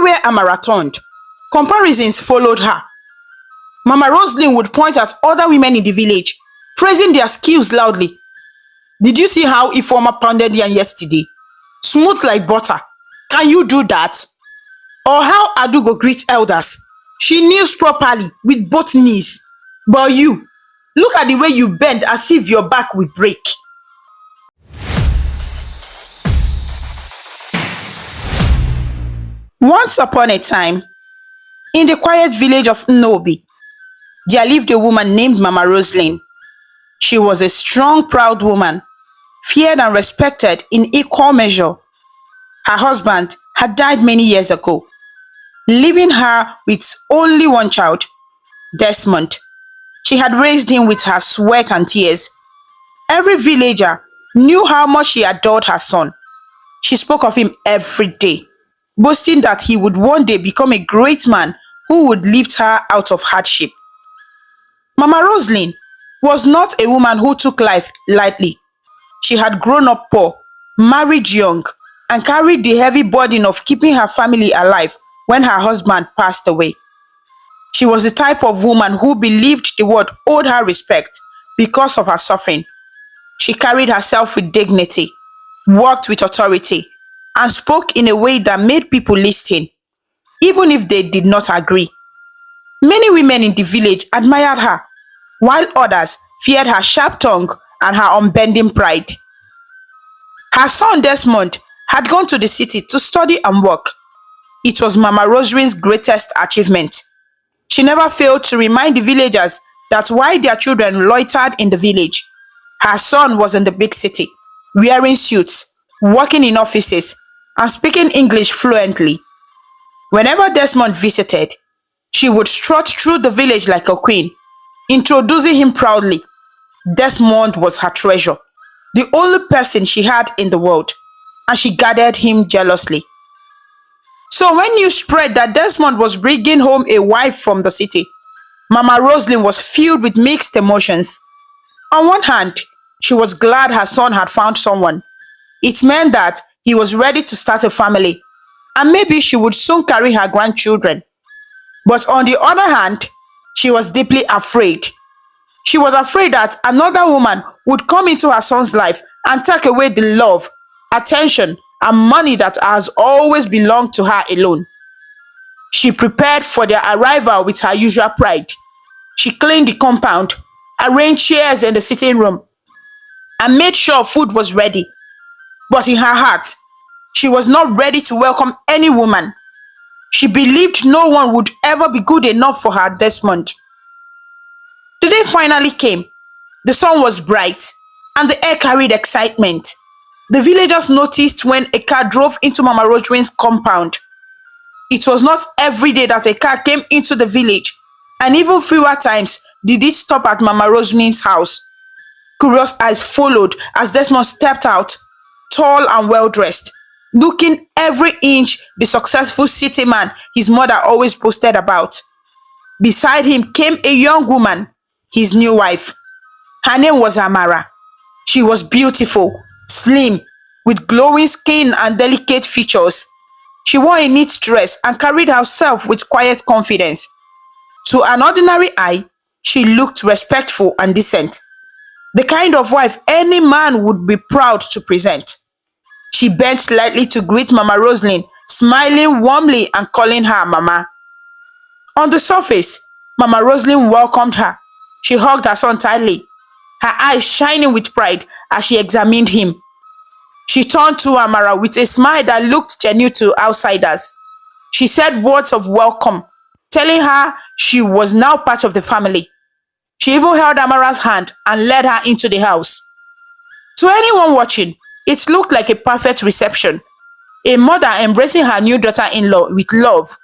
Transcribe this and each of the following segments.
Everywhere Amara turned, comparisons followed her. Mama Roslin would point at other women in the village, praising their skills loudly. Did you see how Ifeoma pounded yam yesterday? Smooth like butter. Can you do that? Or how Adugo greets elders? She kneels properly with both knees. But you, look at the way you bend as if your back will break. Once upon a time, in the quiet village of Nnobi, there lived a woman named Mama Roslin. She was a strong, proud woman, feared and respected in equal measure. Her husband had died many years ago, leaving her with only one child, Desmond. She had raised him with her sweat and tears. Every villager knew how much she adored her son. She spoke of him every day, boasting that he would one day become a great man who would lift her out of hardship. Mama Roslin was not a woman who took life lightly. She had grown up poor, married young, and carried the heavy burden of keeping her family alive when her husband passed away. She was the type of woman who believed the world owed her respect because of her suffering. She carried herself with dignity, worked with authority, and spoke in a way that made people listen, even if they did not agree. Many women in the village admired her, while others feared her sharp tongue and her unbending pride. Her son Desmond had gone to the city to study and work. It was Mama Rosaline's greatest achievement. She never failed to remind the villagers that while their children loitered in the village, her son was in the big city, wearing suits, working in offices, and speaking English fluently. Whenever Desmond visited, she would strut through the village like a queen, introducing him proudly. Desmond was her treasure, the only person she had in the world, and she guarded him jealously. So when news spread that Desmond was bringing home a wife from the city, Mama Roslin was filled with mixed emotions. On one hand, she was glad her son had found someone. It meant that he was ready to start a family, and maybe she would soon carry her grandchildren. But on the other hand, she was deeply afraid. She was afraid that another woman would come into her son's life and take away the love, attention, and money that has always belonged to her alone. She prepared for their arrival with her usual pride. She cleaned the compound, arranged chairs in the sitting room, and made sure food was ready. But in her heart, she was not ready to welcome any woman. She believed no one would ever be good enough for her Desmond. The day finally came. The sun was bright, and the air carried excitement. The villagers noticed when a car drove into Mama Rosaline's compound. It was not every day that a car came into the village, and even fewer times did it stop at Mama Rosaline's house. Curious eyes followed as Desmond stepped out, tall and well-dressed, looking every inch the successful city man his mother always boasted about. Beside him came a young woman, his new wife. Her name was Amara. She was beautiful, slim, with glowing skin and delicate features. She wore a neat dress and carried herself with quiet confidence. To an ordinary eye, she looked respectful and decent, the kind of wife any man would be proud to present. She bent slightly to greet Mama Roslin, smiling warmly and calling her Mama. On the surface, Mama Roslin welcomed her. She hugged her son tightly, her eyes shining with pride as she examined him. She turned to Amara with a smile that looked genuine to outsiders. She said words of welcome, telling her she was now part of the family. She even held Amara's hand and led her into the house. To anyone watching, it looked like a perfect reception, a mother embracing her new daughter-in-law with love.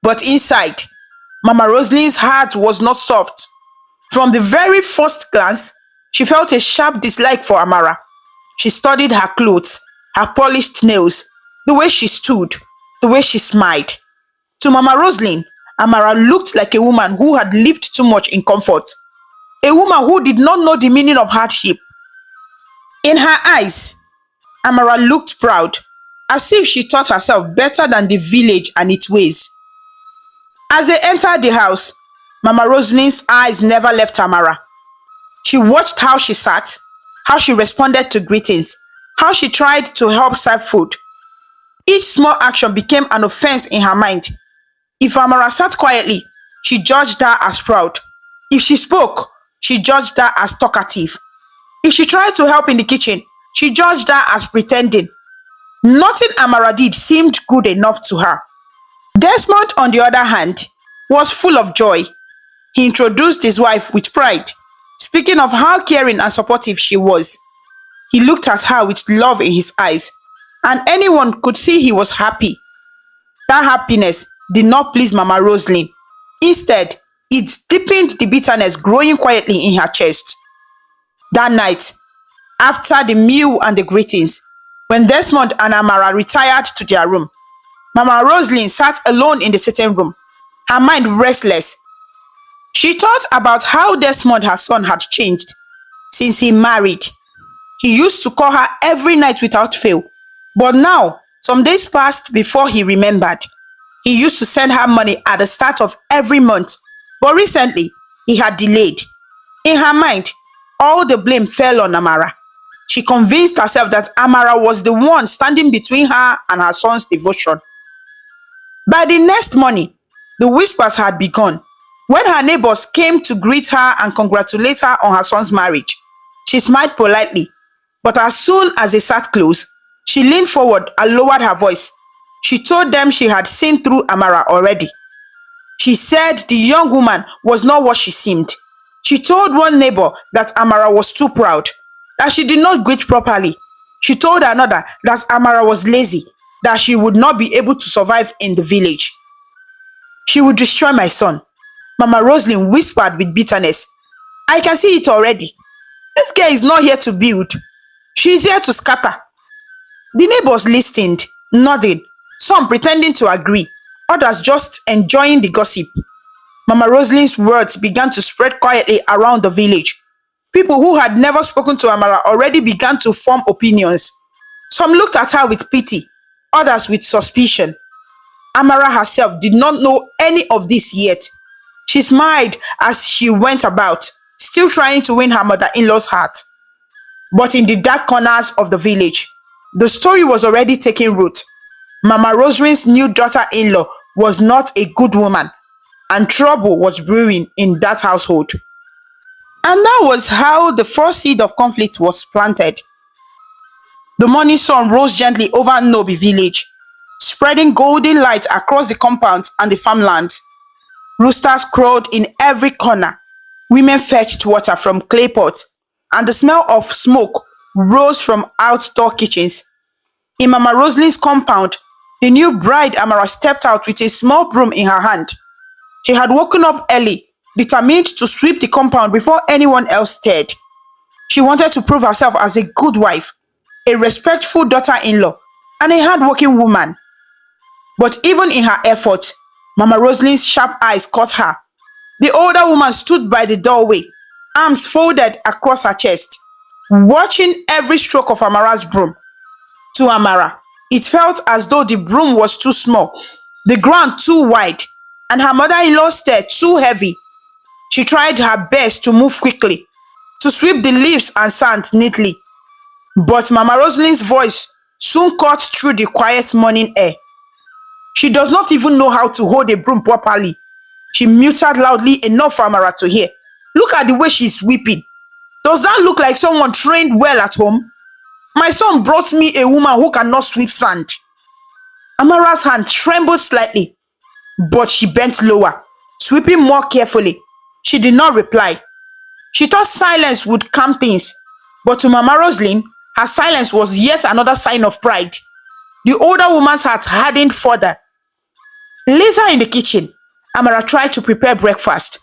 But inside, Mama Rosalind's heart was not soft. From the very first glance, she felt a sharp dislike for Amara. She studied her clothes, her polished nails, the way she stood, the way she smiled. To Mama Roslin, Amara looked like a woman who had lived too much in comfort, a woman who did not know the meaning of hardship. In her eyes, Amara looked proud, as if she thought herself better than the village and its ways. As they entered the house, Mama Rosalind's eyes never left Amara. She watched how she sat, how she responded to greetings, how she tried to help serve food. Each small action became an offense in her mind. If Amara sat quietly, she judged her as proud. If she spoke, she judged her as talkative. If she tried to help in the kitchen, she judged her as pretending. Nothing Amara did seemed good enough to her. Desmond, on the other hand, was full of joy. He introduced his wife with pride, speaking of how caring and supportive she was. He looked at her with love in his eyes, and anyone could see he was happy. That happiness did not please Mama Roslin. Instead, it deepened the bitterness growing quietly in her chest. That night, after the meal and the greetings, when Desmond and Amara retired to their room, Mama Roslin sat alone in the sitting room, her mind restless. She thought about how Desmond, her son, had changed since he married. He used to call her every night without fail, but now, some days passed before he remembered. He used to send her money at the start of every month, but recently he had delayed. In her mind, all the blame fell on Amara. She convinced herself that Amara was the one standing between her and her son's devotion. By the next morning, the whispers had begun. When her neighbors came to greet her and congratulate her on her son's marriage, she smiled politely, but as soon as they sat close, she leaned forward and lowered her voice. She told them she had seen through Amara already. She said the young woman was not what she seemed. She told one neighbor that Amara was too proud, that she did not greet properly. She told another that Amara was lazy, that she would not be able to survive in the village. She would destroy my son, Mama Roslin whispered with bitterness. I can see it already. This girl is not here to build. She is here to scatter. The neighbors listened, nodding, some pretending to agree, others just enjoying the gossip. Mama Roslin's words began to spread quietly around the village. People who had never spoken to Amara already began to form opinions. Some looked at her with pity, others with suspicion. Amara herself did not know any of this yet. She smiled as she went about, still trying to win her mother-in-law's heart. But in the dark corners of the village, the story was already taking root. Mama Roslin's new daughter-in-law was not a good woman, and trouble was brewing in that household. And that was how the first seed of conflict was planted. The morning sun rose gently over Nobi village, spreading golden light across the compounds and the farmlands. Roosters crowed in every corner. Women fetched water from clay pots, and the smell of smoke rose from outdoor kitchens. In Mama Roslin's compound, the new bride Amara stepped out with a small broom in her hand. She had woken up early, determined to sweep the compound before anyone else stirred. She wanted to prove herself as a good wife, a respectful daughter-in-law, and a hard-working woman. But even in her efforts, Mama Roslin's sharp eyes caught her. The older woman stood by the doorway, arms folded across her chest, watching every stroke of Amara's broom. To Amara, it felt as though the broom was too small, the ground too wide, and her mother-in-law's stair too heavy. She tried her best to move quickly, to sweep the leaves and sand neatly. But Mama Roslin's voice soon cut through the quiet morning air. She does not even know how to hold a broom properly. She muttered loudly enough for Amara to hear. Look at the way she's weeping. Does that look like someone trained well at home? My son brought me a woman who cannot sweep sand. Amara's hand trembled slightly, but she bent lower, sweeping more carefully. She did not reply. She thought silence would calm things, but to Mama Roslin, her silence was yet another sign of pride. The older woman's heart hardened further. Later in the kitchen, Amara tried to prepare breakfast.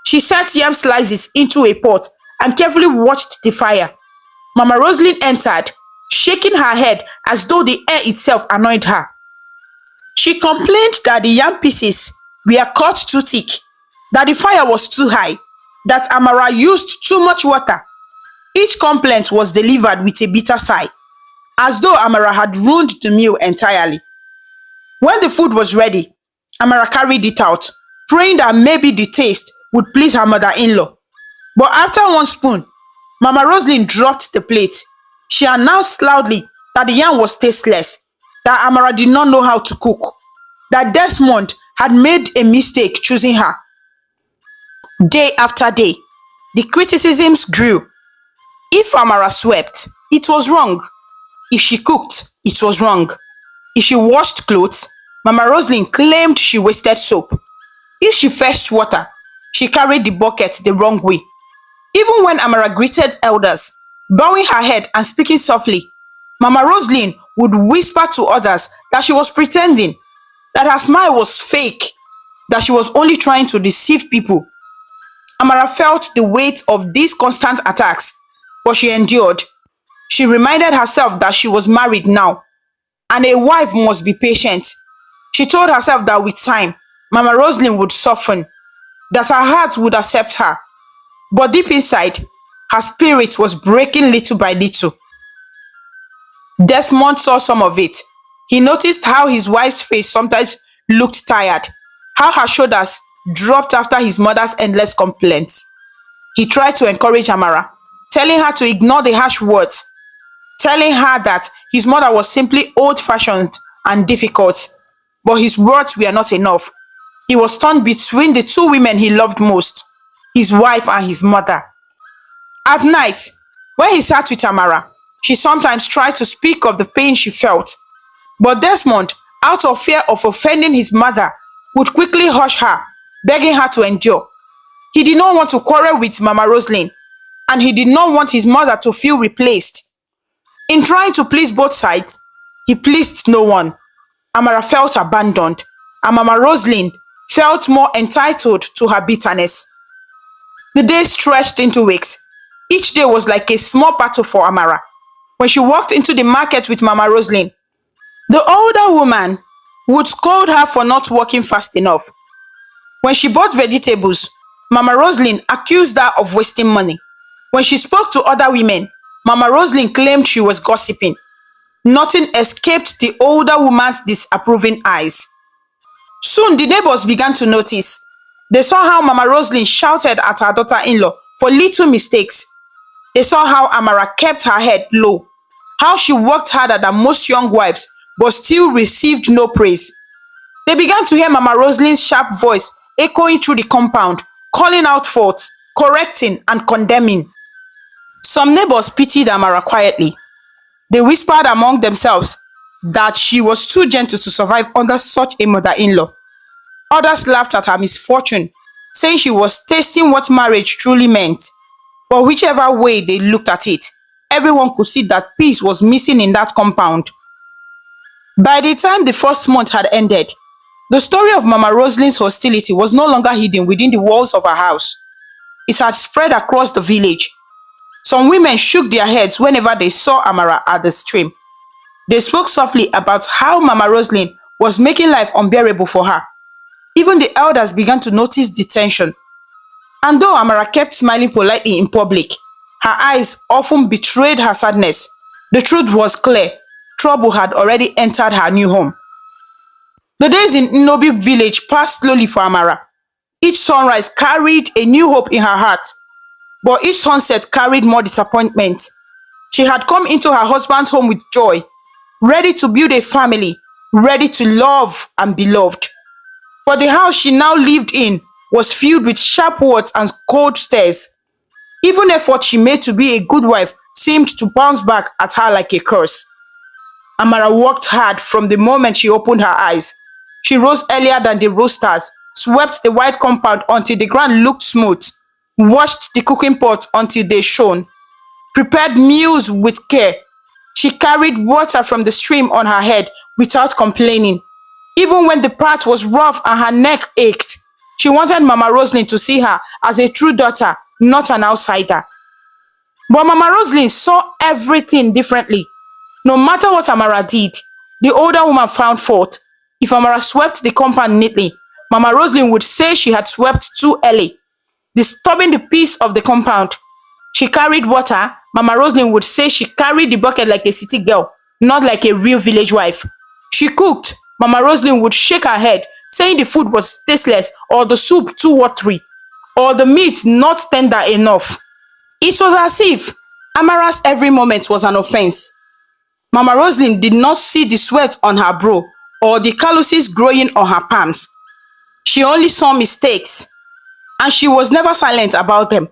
She set yam slices into a pot and carefully watched the fire. Mama Roslin entered, shaking her head as though the air itself annoyed her. She complained that the yam pieces were cut too thick, that the fire was too high, that Amara used too much water. Each complaint was delivered with a bitter sigh. as though Amara had ruined the meal entirely. When the food was ready, Amara carried it out, praying that maybe the taste would please her mother-in-law. But after one spoon, Mama Roslin dropped the plate. She announced loudly that the yam was tasteless, that Amara did not know how to cook, that Desmond had made a mistake choosing her. Day after day, the criticisms grew. If Amara swept, it was wrong. If she cooked, it was wrong. If she washed clothes, Mama Roslin claimed she wasted soap. If she fetched water, she carried the bucket the wrong way. Even when Amara greeted elders, bowing her head and speaking softly, Mama Roslin would whisper to others that she was pretending, that her smile was fake, that she was only trying to deceive people. Amara felt the weight of these constant attacks, but she endured. She reminded herself that she was married now, and a wife must be patient. She told herself that with time, Mama Roslin would soften, that her heart would accept her. But deep inside, her spirit was breaking little by little. Desmond saw some of it. He noticed how his wife's face sometimes looked tired, how her shoulders dropped after his mother's endless complaints. He tried to encourage Amara, telling her to ignore the harsh words, telling her that his mother was simply old-fashioned and difficult. But his words were not enough. He was torn between the two women he loved most, his wife and his mother. At night, when he sat with Amara, she sometimes tried to speak of the pain she felt. But Desmond, out of fear of offending his mother, would quickly hush her, begging her to endure. He did not want to quarrel with Mama Roslin, and he did not want his mother to feel replaced. In trying to please both sides, he pleased no one. Amara felt abandoned, and Mama Roslin felt more entitled to her bitterness. The days stretched into weeks. Each day was like a small battle for Amara. When she walked into the market with Mama Roslin, the older woman would scold her for not working fast enough. When she bought vegetables, Mama Roslin accused her of wasting money. When she spoke to other women, Mama Roslin claimed she was gossiping. Nothing escaped the older woman's disapproving eyes. Soon the neighbors began to notice. They saw how Mama Roslin shouted at her daughter-in-law for little mistakes. They saw how Amara kept her head low, how she worked harder than most young wives but still received no praise. They began to hear Mama Roslin's sharp voice echoing through the compound, calling out faults, correcting and condemning. Some neighbors pitied Amara quietly. They whispered among themselves that she was too gentle to survive under such a mother-in-law. Others laughed at her misfortune, saying she was tasting what marriage truly meant. But whichever way they looked at it, everyone could see that peace was missing in that compound. By the time the first month had ended, the story of Mama Roslin's hostility was no longer hidden within the walls of her house. It had spread across the village. Some women shook their heads whenever they saw Amara at the stream. They spoke softly about how Mama Roslin was making life unbearable for her. Even the elders began to notice the tension. And though Amara kept smiling politely in public, her eyes often betrayed her sadness. The truth was clear. Trouble had already entered her new home. The days in Nobi village passed slowly for Amara. Each sunrise carried a new hope in her heart, but each sunset carried more disappointment. She had come into her husband's home with joy, ready to build a family, ready to love and be loved. But the house she now lived in was filled with sharp words and cold stares. Even effort she made to be a good wife seemed to bounce back at her like a curse. Amara worked hard from the moment she opened her eyes. She rose earlier than the roosters, swept the white compound until the ground looked smooth, washed the cooking pots until they shone, prepared meals with care. She carried water from the stream on her head without complaining. Even when the path was rough and her neck ached, she wanted Mama Roslin to see her as a true daughter, not an outsider. But Mama Roslin saw everything differently. No matter what Amara did, the older woman found fault. If Amara swept the compound neatly, Mama Roslin would say she had swept too early, disturbing the peace of the compound. She carried water, Mama Roslin would say she carried the bucket like a city girl. not like a real village wife. She cooked. Mama Roslin would shake her head, saying the food was tasteless, or the soup too watery, or the meat not tender enough. It was as if Amara's every moment was an offense. Mama Roslin did not see the sweat on her brow or the calluses growing on her palms. She only saw mistakes, and she was never silent about them.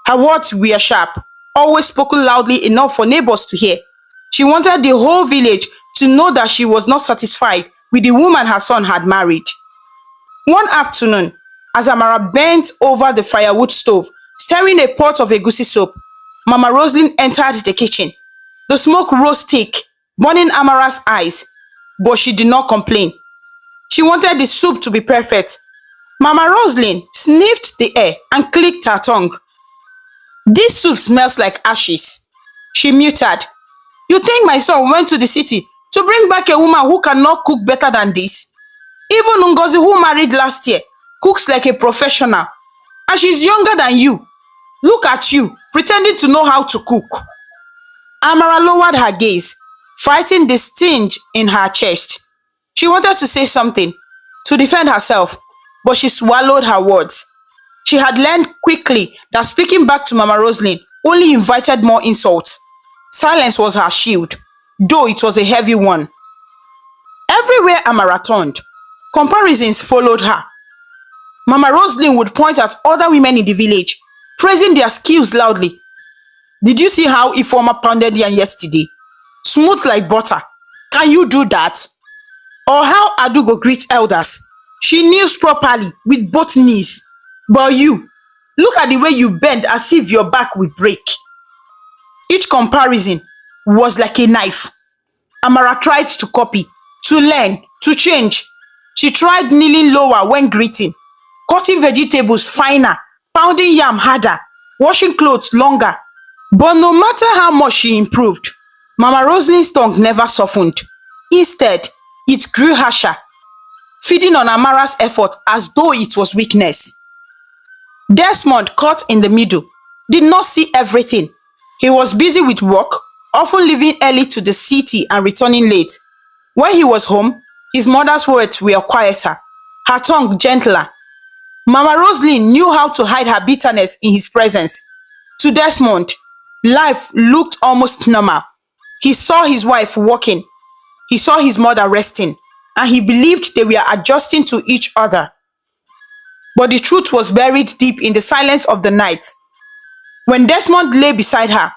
Her words were sharp, always spoken loudly enough for neighbors to hear. She wanted the whole village to know that she was not satisfied with the woman her son had married. One afternoon, as Amara bent over the firewood stove, stirring a pot of egusi soup, Mama Roslin entered the kitchen. The smoke rose thick, burning Amara's eyes, but she did not complain. She wanted the soup to be perfect. Mama Roslin sniffed the air and clicked her tongue. This soup smells like ashes. She muttered. You think my son went to the city to bring back a woman who cannot cook better than this? Even Ngozi, who married last year, cooks like a professional. And she's younger than you. Look at you, pretending to know how to cook. Amara lowered her gaze, fighting the sting in her chest. She wanted to say something, to defend herself, but she swallowed her words. She had learned quickly that speaking back to Mama Roslin only invited more insults. Silence was her shield, though it was a heavy one. Everywhere Amara turned, comparisons followed her. Mama Roslin would point at other women in the village, praising their skills loudly. Did you see how Ifeoma pounded yam yesterday? Smooth like butter. Can you do that? Or how Adugo greets elders? She kneels properly with both knees. But you, look at the way you bend as if your back will break. Each comparison was like a knife. Amara tried to copy, to learn, to change. She tried kneeling lower when greeting, cutting vegetables finer, pounding yam harder, washing clothes longer. But no matter how much she improved, Mama Roslin's tongue never softened. Instead, it grew harsher, feeding on Amara's effort as though it was weakness. Desmond, caught in the middle, did not see everything. He was busy with work, often leaving early to the city and returning late. When he was home, his mother's words were quieter, her tongue gentler. Mama Roslin knew how to hide her bitterness in his presence. To Desmond, life looked almost normal. He saw his wife working, he saw his mother resting, and he believed they were adjusting to each other. But the truth was buried deep in the silence of the night. When Desmond lay beside her,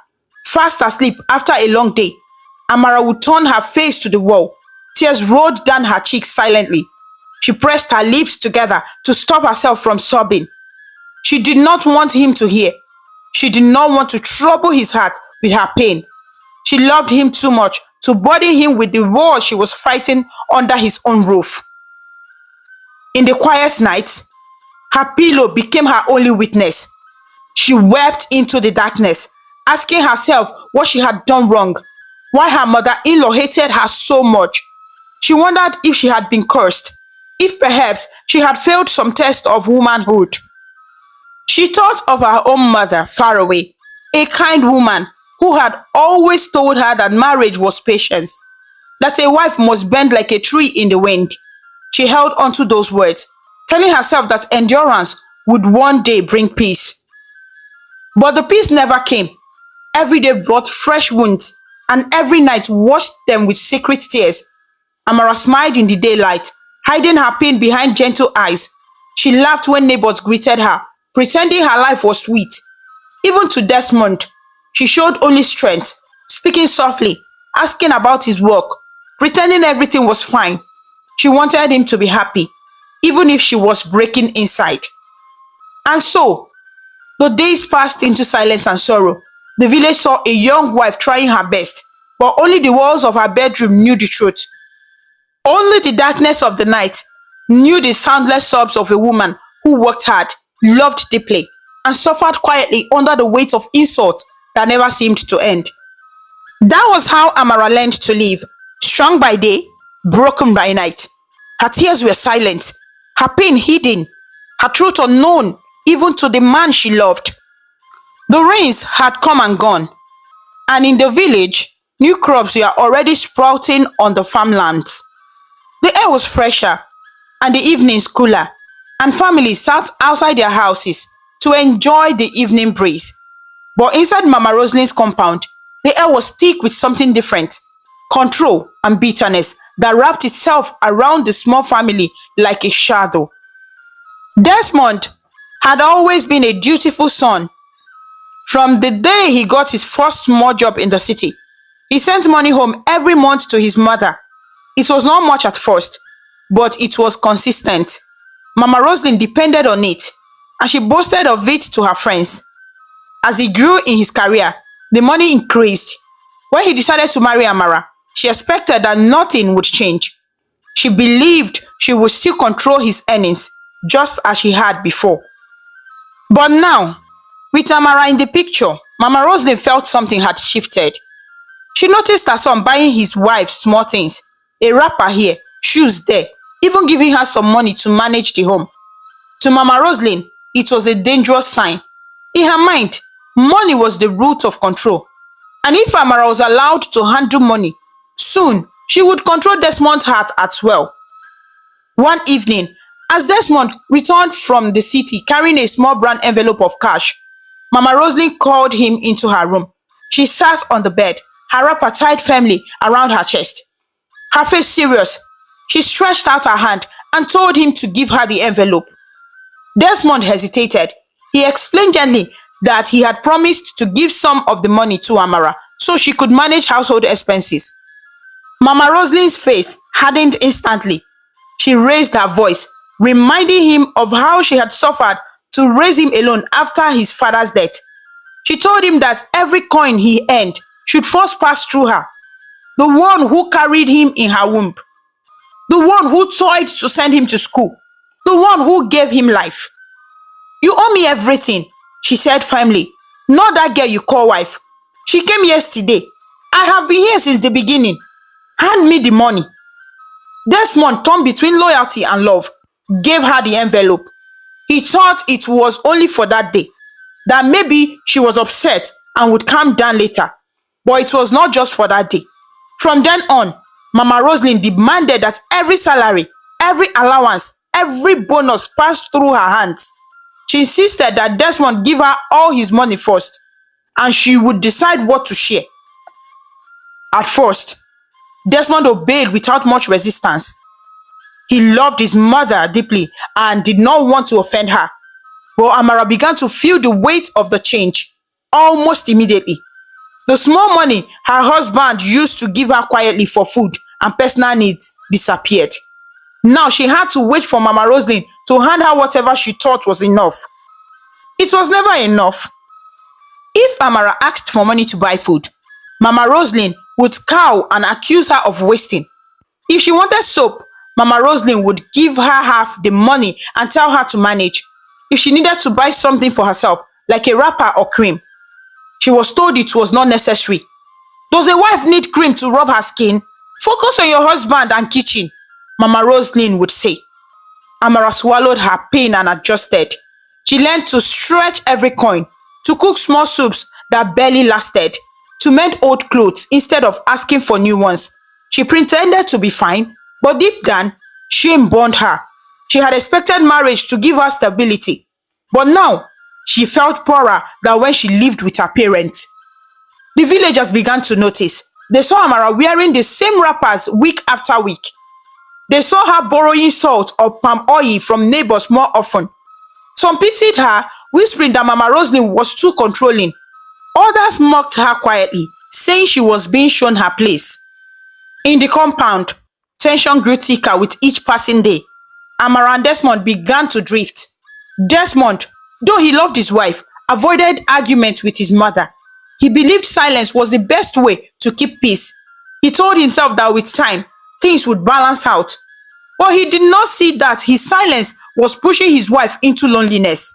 fast asleep after a long day, Amara would turn her face to the wall. Tears rolled down her cheeks silently. She pressed her lips together to stop herself from sobbing. She did not want him to hear. She did not want to trouble his heart with her pain. She loved him too much to burden him with the war she was fighting under his own roof. In the quiet night, her pillow became her only witness. She wept into the darkness, asking herself what she had done wrong, why her mother-in-law hated her so much. She wondered if she had been cursed, if perhaps she had failed some test of womanhood. She thought of her own mother far away, a kind woman who had always told her that marriage was patience, that a wife must bend like a tree in the wind. She held on to those words, telling herself that endurance would one day bring peace. But the peace never came. Every day brought fresh wounds, and every night washed them with secret tears. Amara smiled in the daylight, hiding her pain behind gentle eyes. She laughed when neighbors greeted her, pretending her life was sweet. Even to Desmond, she showed only strength, speaking softly, asking about his work, pretending everything was fine. She wanted him to be happy, even if she was breaking inside. And so, the days passed into silence and sorrow. The village saw a young wife trying her best, but only the walls of her bedroom knew the truth. Only the darkness of the night knew the soundless sobs of a woman who worked hard, loved deeply, and suffered quietly under the weight of insults that never seemed to end. That was how Amara learned to live, strong by day, broken by night. Her tears were silent, her pain hidden, her truth unknown even to the man she loved. The rains had come and gone, and in the village, New crops were already sprouting on the farmlands. The air was fresher and the evenings cooler, and families sat outside their houses to enjoy the evening breeze. But inside Mama Roslin's compound, the air was thick with something different: control and bitterness that wrapped itself around the small family like a shadow. Desmond had always been a dutiful son. From the day he got his first small job in the city, he sent money home every month to his mother. It was not much at first, but it was consistent. Mama Roslin depended on it, and she boasted of it to her friends. As he grew in his career, the money increased. When he decided to marry Amara, she expected that nothing would change. She believed she would still control his earnings, just as she had before. But now, with Amara in the picture, Mama Roslin felt something had shifted. She noticed her son buying his wife small things: a wrapper here, shoes there, even giving her some money to manage the home. To Mama Roslin, it was a dangerous sign. In her mind, money was the root of control. And if Amara was allowed to handle money, soon she would control Desmond's heart as well. One evening, as Desmond returned from the city carrying a small brown envelope of cash, Mama Roslin called him into her room. She sat on the bed, her wrapper tied firmly around her chest. Her face serious, she stretched out her hand and told him to give her the envelope. Desmond hesitated. He explained gently that he had promised to give some of the money to Amara so she could manage household expenses. Mama Roslin's face hardened instantly. She raised her voice, reminding him of how she had suffered to raise him alone after his father's death. She told him that every coin he earned should first pass through her, the one who carried him in her womb, the one who toiled to send him to school, the one who gave him life. You owe me everything, she said firmly. Not that girl you call wife. She came yesterday. I have been here since the beginning. Hand me the money. Desmond, torn between loyalty and love, gave her the envelope. He thought it was only for that day, that maybe she was upset and would calm down later. But it was not just for that day. From then on, Mama Roslin demanded that every salary, every allowance, every bonus passed through her hands. She insisted that Desmond give her all his money first, and she would decide what to share. At first, Desmond obeyed without much resistance. He loved his mother deeply and did not want to offend her. But Amara began to feel the weight of the change almost immediately. The small money her husband used to give her quietly for food and personal needs disappeared. Now she had to wait for Mama Roslin to hand her whatever she thought was enough. It was never enough. If Amara asked for money to buy food, Mama Roslin would scowl and accuse her of wasting. If she wanted soap, Mama Roslin would give her half the money and tell her to manage. If she needed to buy something for herself, like a wrapper or cream, she was told it was not necessary. Does a wife need cream to rub her skin? Focus on your husband and kitchen, Mama Roslin would say. Amara swallowed her pain and adjusted. She learned to stretch every coin, to cook small soups that barely lasted, to mend old clothes instead of asking for new ones. She pretended to be fine, but deep down, shame bound her. She had expected marriage to give her stability, but now she felt poorer than when she lived with her parents. The villagers began to notice. They saw Amara wearing the same wrappers week after week. They saw her borrowing salt or palm oil from neighbors more often. Some pitied her, whispering that Mama Roslin was too controlling. Others mocked her quietly, saying she was being shown her place. In the compound, tension grew thicker with each passing day. Amara and Desmond began to drift. Desmond, though he loved his wife, avoided argument with his mother. He believed silence was the best way to keep peace. He told himself that with time, things would balance out. But he did not see that his silence was pushing his wife into loneliness.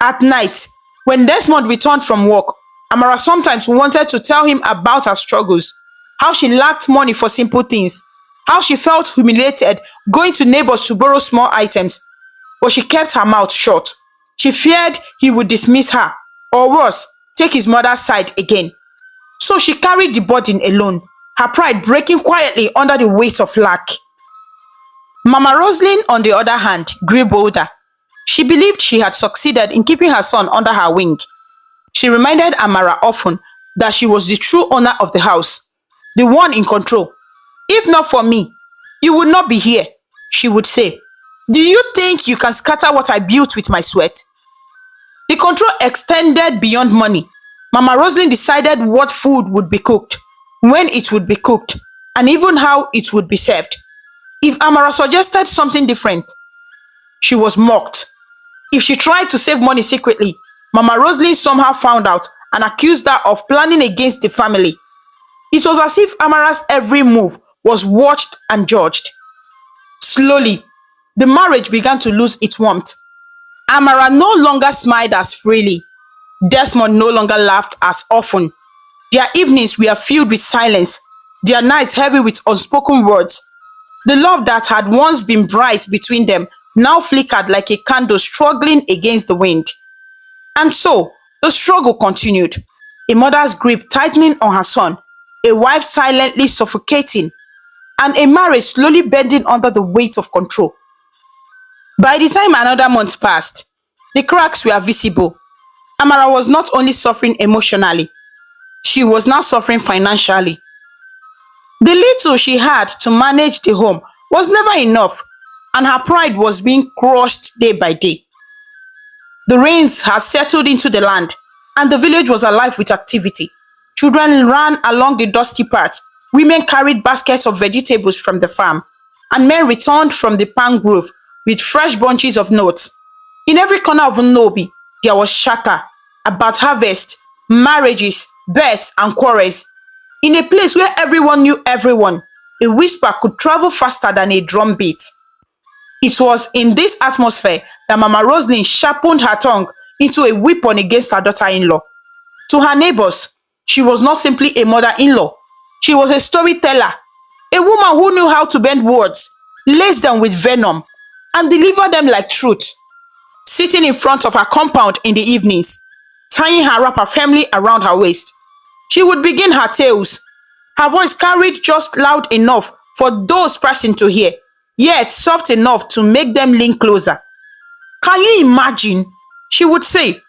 At night, when Desmond returned from work, Amara sometimes wanted to tell him about her struggles, how she lacked money for simple things, how she felt humiliated going to neighbors to borrow small items. But she kept her mouth shut. She feared he would dismiss her, or worse, take his mother's side again. So she carried the burden alone, her pride breaking quietly under the weight of lack. Mama Roslin, on the other hand, grew bolder. She believed she had succeeded in keeping her son under her wing. She reminded Amara often that she was the true owner of the house, the one in control. If not for me, you would not be here, she would say. Do you think you can scatter what I built with my sweat? The control extended beyond money. Mama Roslin decided what food would be cooked, when it would be cooked, and even how it would be served. If Amara suggested something different, she was mocked. If she tried to save money secretly, Mama Roslin somehow found out and accused her of planning against the family. It was as if Amara's every move was watched and judged. Slowly, the marriage began to lose its warmth. Amara no longer smiled as freely. Desmond no longer laughed as often. Their evenings were filled with silence, their nights heavy with unspoken words. The love that had once been bright between them now flickered like a candle struggling against the wind. And so, the struggle continued. A mother's grip tightening on her son, a wife silently suffocating, and a marriage slowly bending under the weight of control. By the time another month passed, the cracks were visible. Amara was not only suffering emotionally, she was now suffering financially. The little she had to manage the home was never enough, and her pride was being crushed day by day. The rains had settled into the land, and the village was alive with activity. Children ran along the dusty paths, women carried baskets of vegetables from the farm, and men returned from the palm grove with fresh bunches of nuts. In every corner of Nnobi, there was chatter about harvest, marriages, births, and quarrels. In a place where everyone knew everyone, a whisper could travel faster than a drumbeat. It was in this atmosphere that Mama Roslin sharpened her tongue into a weapon against her daughter-in-law. To her neighbors, she was not simply a mother-in-law. She was a storyteller, a woman who knew how to bend words, lace them with venom, and deliver them like truth. Sitting in front of her compound in the evenings, tying her wrapper firmly around her waist, she would begin her tales. Her voice carried just loud enough for those passing to hear, yet soft enough to make them lean closer. Can you imagine? She would say,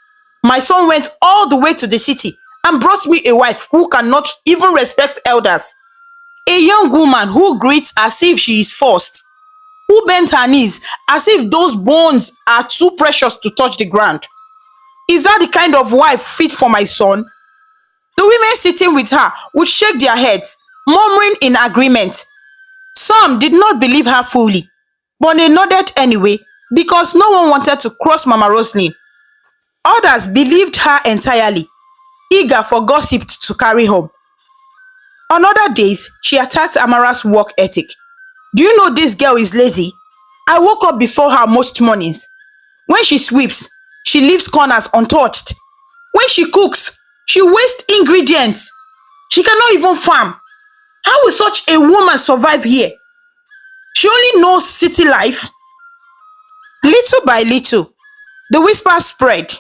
my son went all the way to the city and brought me a wife who cannot even respect elders. A young woman who greets as if she is forced, who bends her knees as if those bones are too precious to touch the ground. Is that the kind of wife fit for my son? The women sitting with her would shake their heads, murmuring in agreement. Some did not believe her fully, but they nodded anyway because no one wanted to cross Mama Roslin. Others believed her entirely, eager for gossip to carry home. On other days, she attacked Amara's work ethic. Do you know this girl is lazy? I woke up before her most mornings. When she sweeps, she leaves corners untouched. When she cooks, she wastes ingredients. She cannot even farm. How will such a woman survive here? She only knows city life. Little by little, the whispers spread.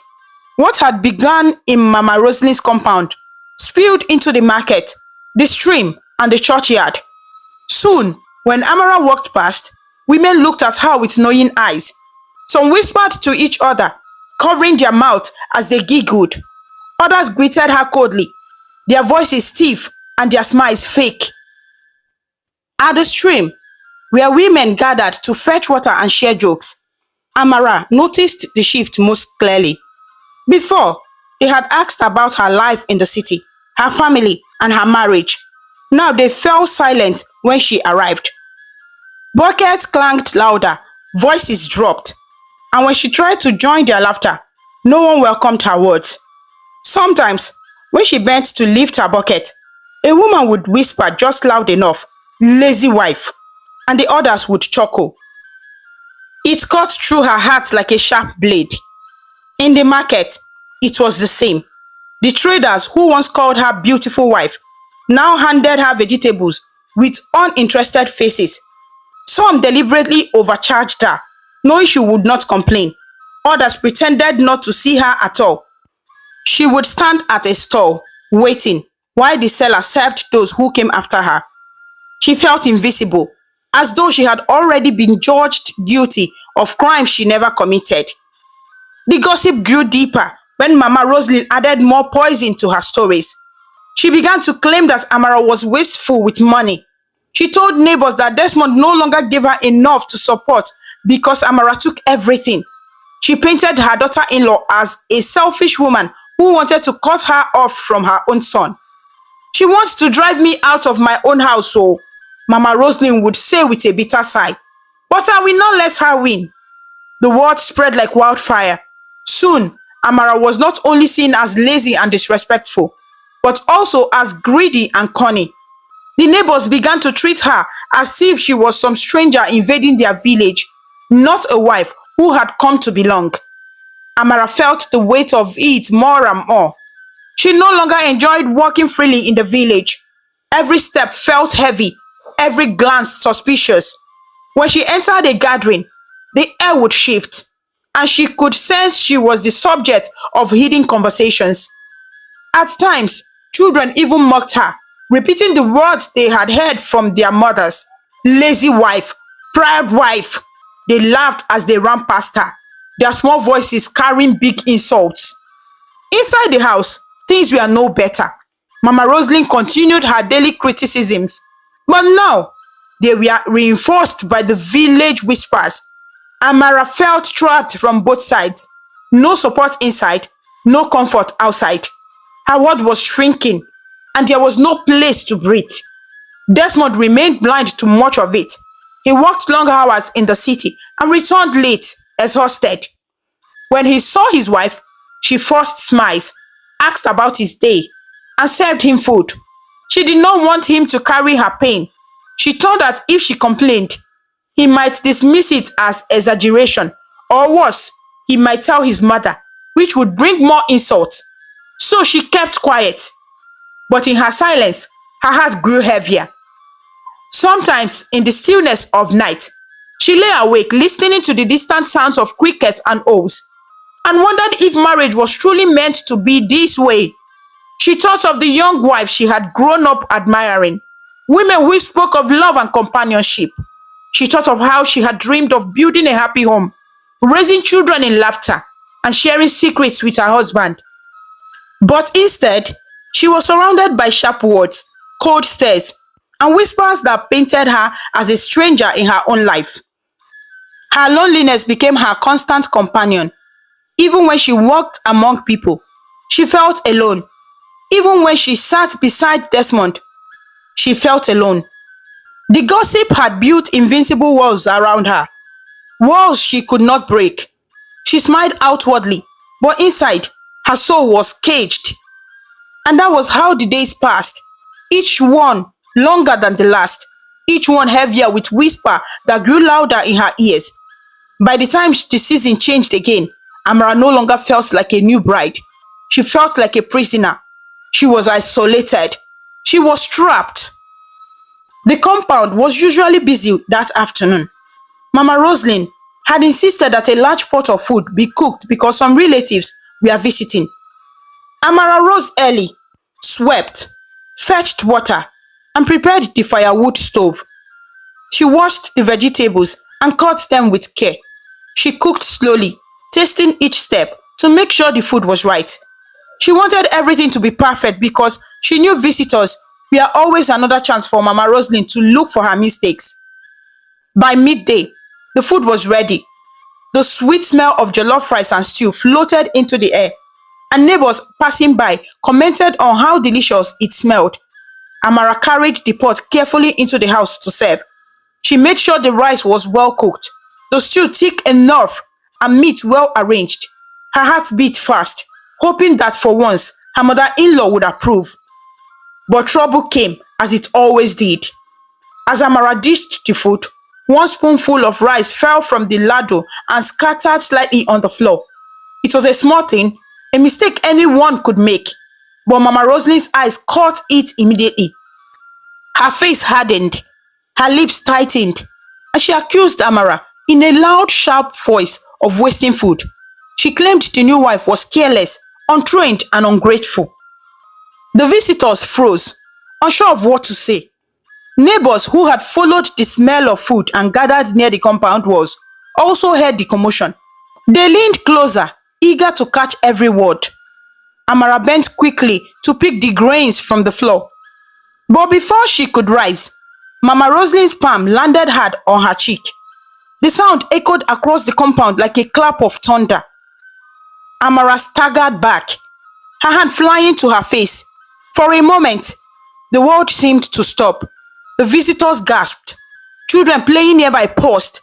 What had begun in Mama Roslin's compound spilled into the market, the stream, and the churchyard. Soon, when Amara walked past, women looked at her with knowing eyes. Some whispered to each other, covering their mouth as they giggled. Others greeted her coldly, their voices stiff and their smiles fake. At the stream, where women gathered to fetch water and share jokes, Amara noticed the shift most clearly. Before, they had asked about her life in the city, her family, and her marriage. Now they fell silent when she arrived. Buckets clanged louder, voices dropped, and when she tried to join their laughter, no one welcomed her words. Sometimes, when she bent to lift her bucket, a woman would whisper just loud enough, "Lazy wife," and the others would chuckle. It cut through her heart like a sharp blade. In the market, it was the same. The traders who once called her beautiful wife now handed her vegetables with uninterested faces. Some deliberately overcharged her, knowing she would not complain. Others pretended not to see her at all. She would stand at a stall, waiting, while the seller served those who came after her. She felt invisible, as though she had already been judged guilty of crimes she never committed. The gossip grew deeper when Mama Roslin added more poison to her stories. She began to claim that Amara was wasteful with money. She told neighbors that Desmond no longer gave her enough to support because Amara took everything. She painted her daughter-in-law as a selfish woman who wanted to cut her off from her own son. She wants to drive me out of my own house, so Mama Roslin would say with a bitter sigh. But I will not let her win. The word spread like wildfire. Soon, Amara was not only seen as lazy and disrespectful, but also as greedy and cunning. The neighbors began to treat her as if she was some stranger invading their village, not a wife who had come to belong. Amara felt the weight of it more and more. She no longer enjoyed walking freely in the village. Every step felt heavy, every glance suspicious. When she entered a gathering, the air would shift, and she could sense she was the subject of hidden conversations. At times, children even mocked her, repeating the words they had heard from their mothers. Lazy wife, proud wife. They laughed as they ran past her, their small voices carrying big insults. Inside the house, things were no better. Mama Roslin continued her daily criticisms, but now they were reinforced by the village whispers. Amara felt trapped from both sides. No support inside, no comfort outside. Her world was shrinking, and there was no place to breathe. Desmond remained blind to much of it. He worked long hours in the city and returned late, exhausted. When he saw his wife, she forced smiles, asked about his day, and served him food. She did not want him to carry her pain. She thought that if she complained, he might dismiss it as exaggeration, or worse, he might tell his mother, which would bring more insults. So she kept quiet. But in her silence, her heart grew heavier. Sometimes, in the stillness of night, she lay awake listening to the distant sounds of crickets and owls, and wondered if marriage was truly meant to be this way. She thought of the young wife she had grown up admiring, women who spoke of love and companionship. She thought of how she had dreamed of building a happy home, raising children in laughter, and sharing secrets with her husband. But instead, she was surrounded by sharp words, cold stares, and whispers that painted her as a stranger in her own life. Her loneliness became her constant companion. Even when she walked among people, she felt alone. Even when she sat beside Desmond, she felt alone. The gossip had built invincible walls around her, walls she could not break. She smiled outwardly, but inside, her soul was caged. And that was how the days passed, each one longer than the last, each one heavier with whisper that grew louder in her ears. By the time the season changed again, Amara no longer felt like a new bride. She felt like a prisoner. She was isolated. She was trapped. The compound was usually busy that afternoon. Mama Roslin had insisted that a large pot of food be cooked because some relatives were visiting. Amara rose early, swept, fetched water, and prepared the firewood stove. She washed the vegetables and cut them with care. She cooked slowly, tasting each step to make sure the food was right. She wanted everything to be perfect because she knew visitors were always another chance for Mama Roslin to look for her mistakes. By midday, the food was ready. The sweet smell of jollof rice and stew floated into the air, and neighbors passing by commented on how delicious it smelled. Amara carried the pot carefully into the house to serve. She made sure the rice was well cooked, the stew thick enough, and meat well arranged. Her heart beat fast, hoping that for once her mother-in-law would approve. But trouble came, as it always did. As Amara dished the food, one spoonful of rice fell from the ladle and scattered slightly on the floor. It was a small thing, a mistake anyone could make, but Mama Roslin's eyes caught it immediately. Her face hardened, her lips tightened, and she accused Amara in a loud, sharp voice of wasting food. She claimed the new wife was careless, untrained, and ungrateful. The visitors froze, unsure of what to say. Neighbors who had followed the smell of food and gathered near the compound walls also heard the commotion. They leaned closer, eager to catch every word. Amara bent quickly to pick the grains from the floor. But before she could rise, Mama Roslin's palm landed hard on her cheek. The sound echoed across the compound like a clap of thunder. Amara staggered back, her hand flying to her face. For a moment, the world seemed to stop. The visitors gasped. Children playing nearby paused.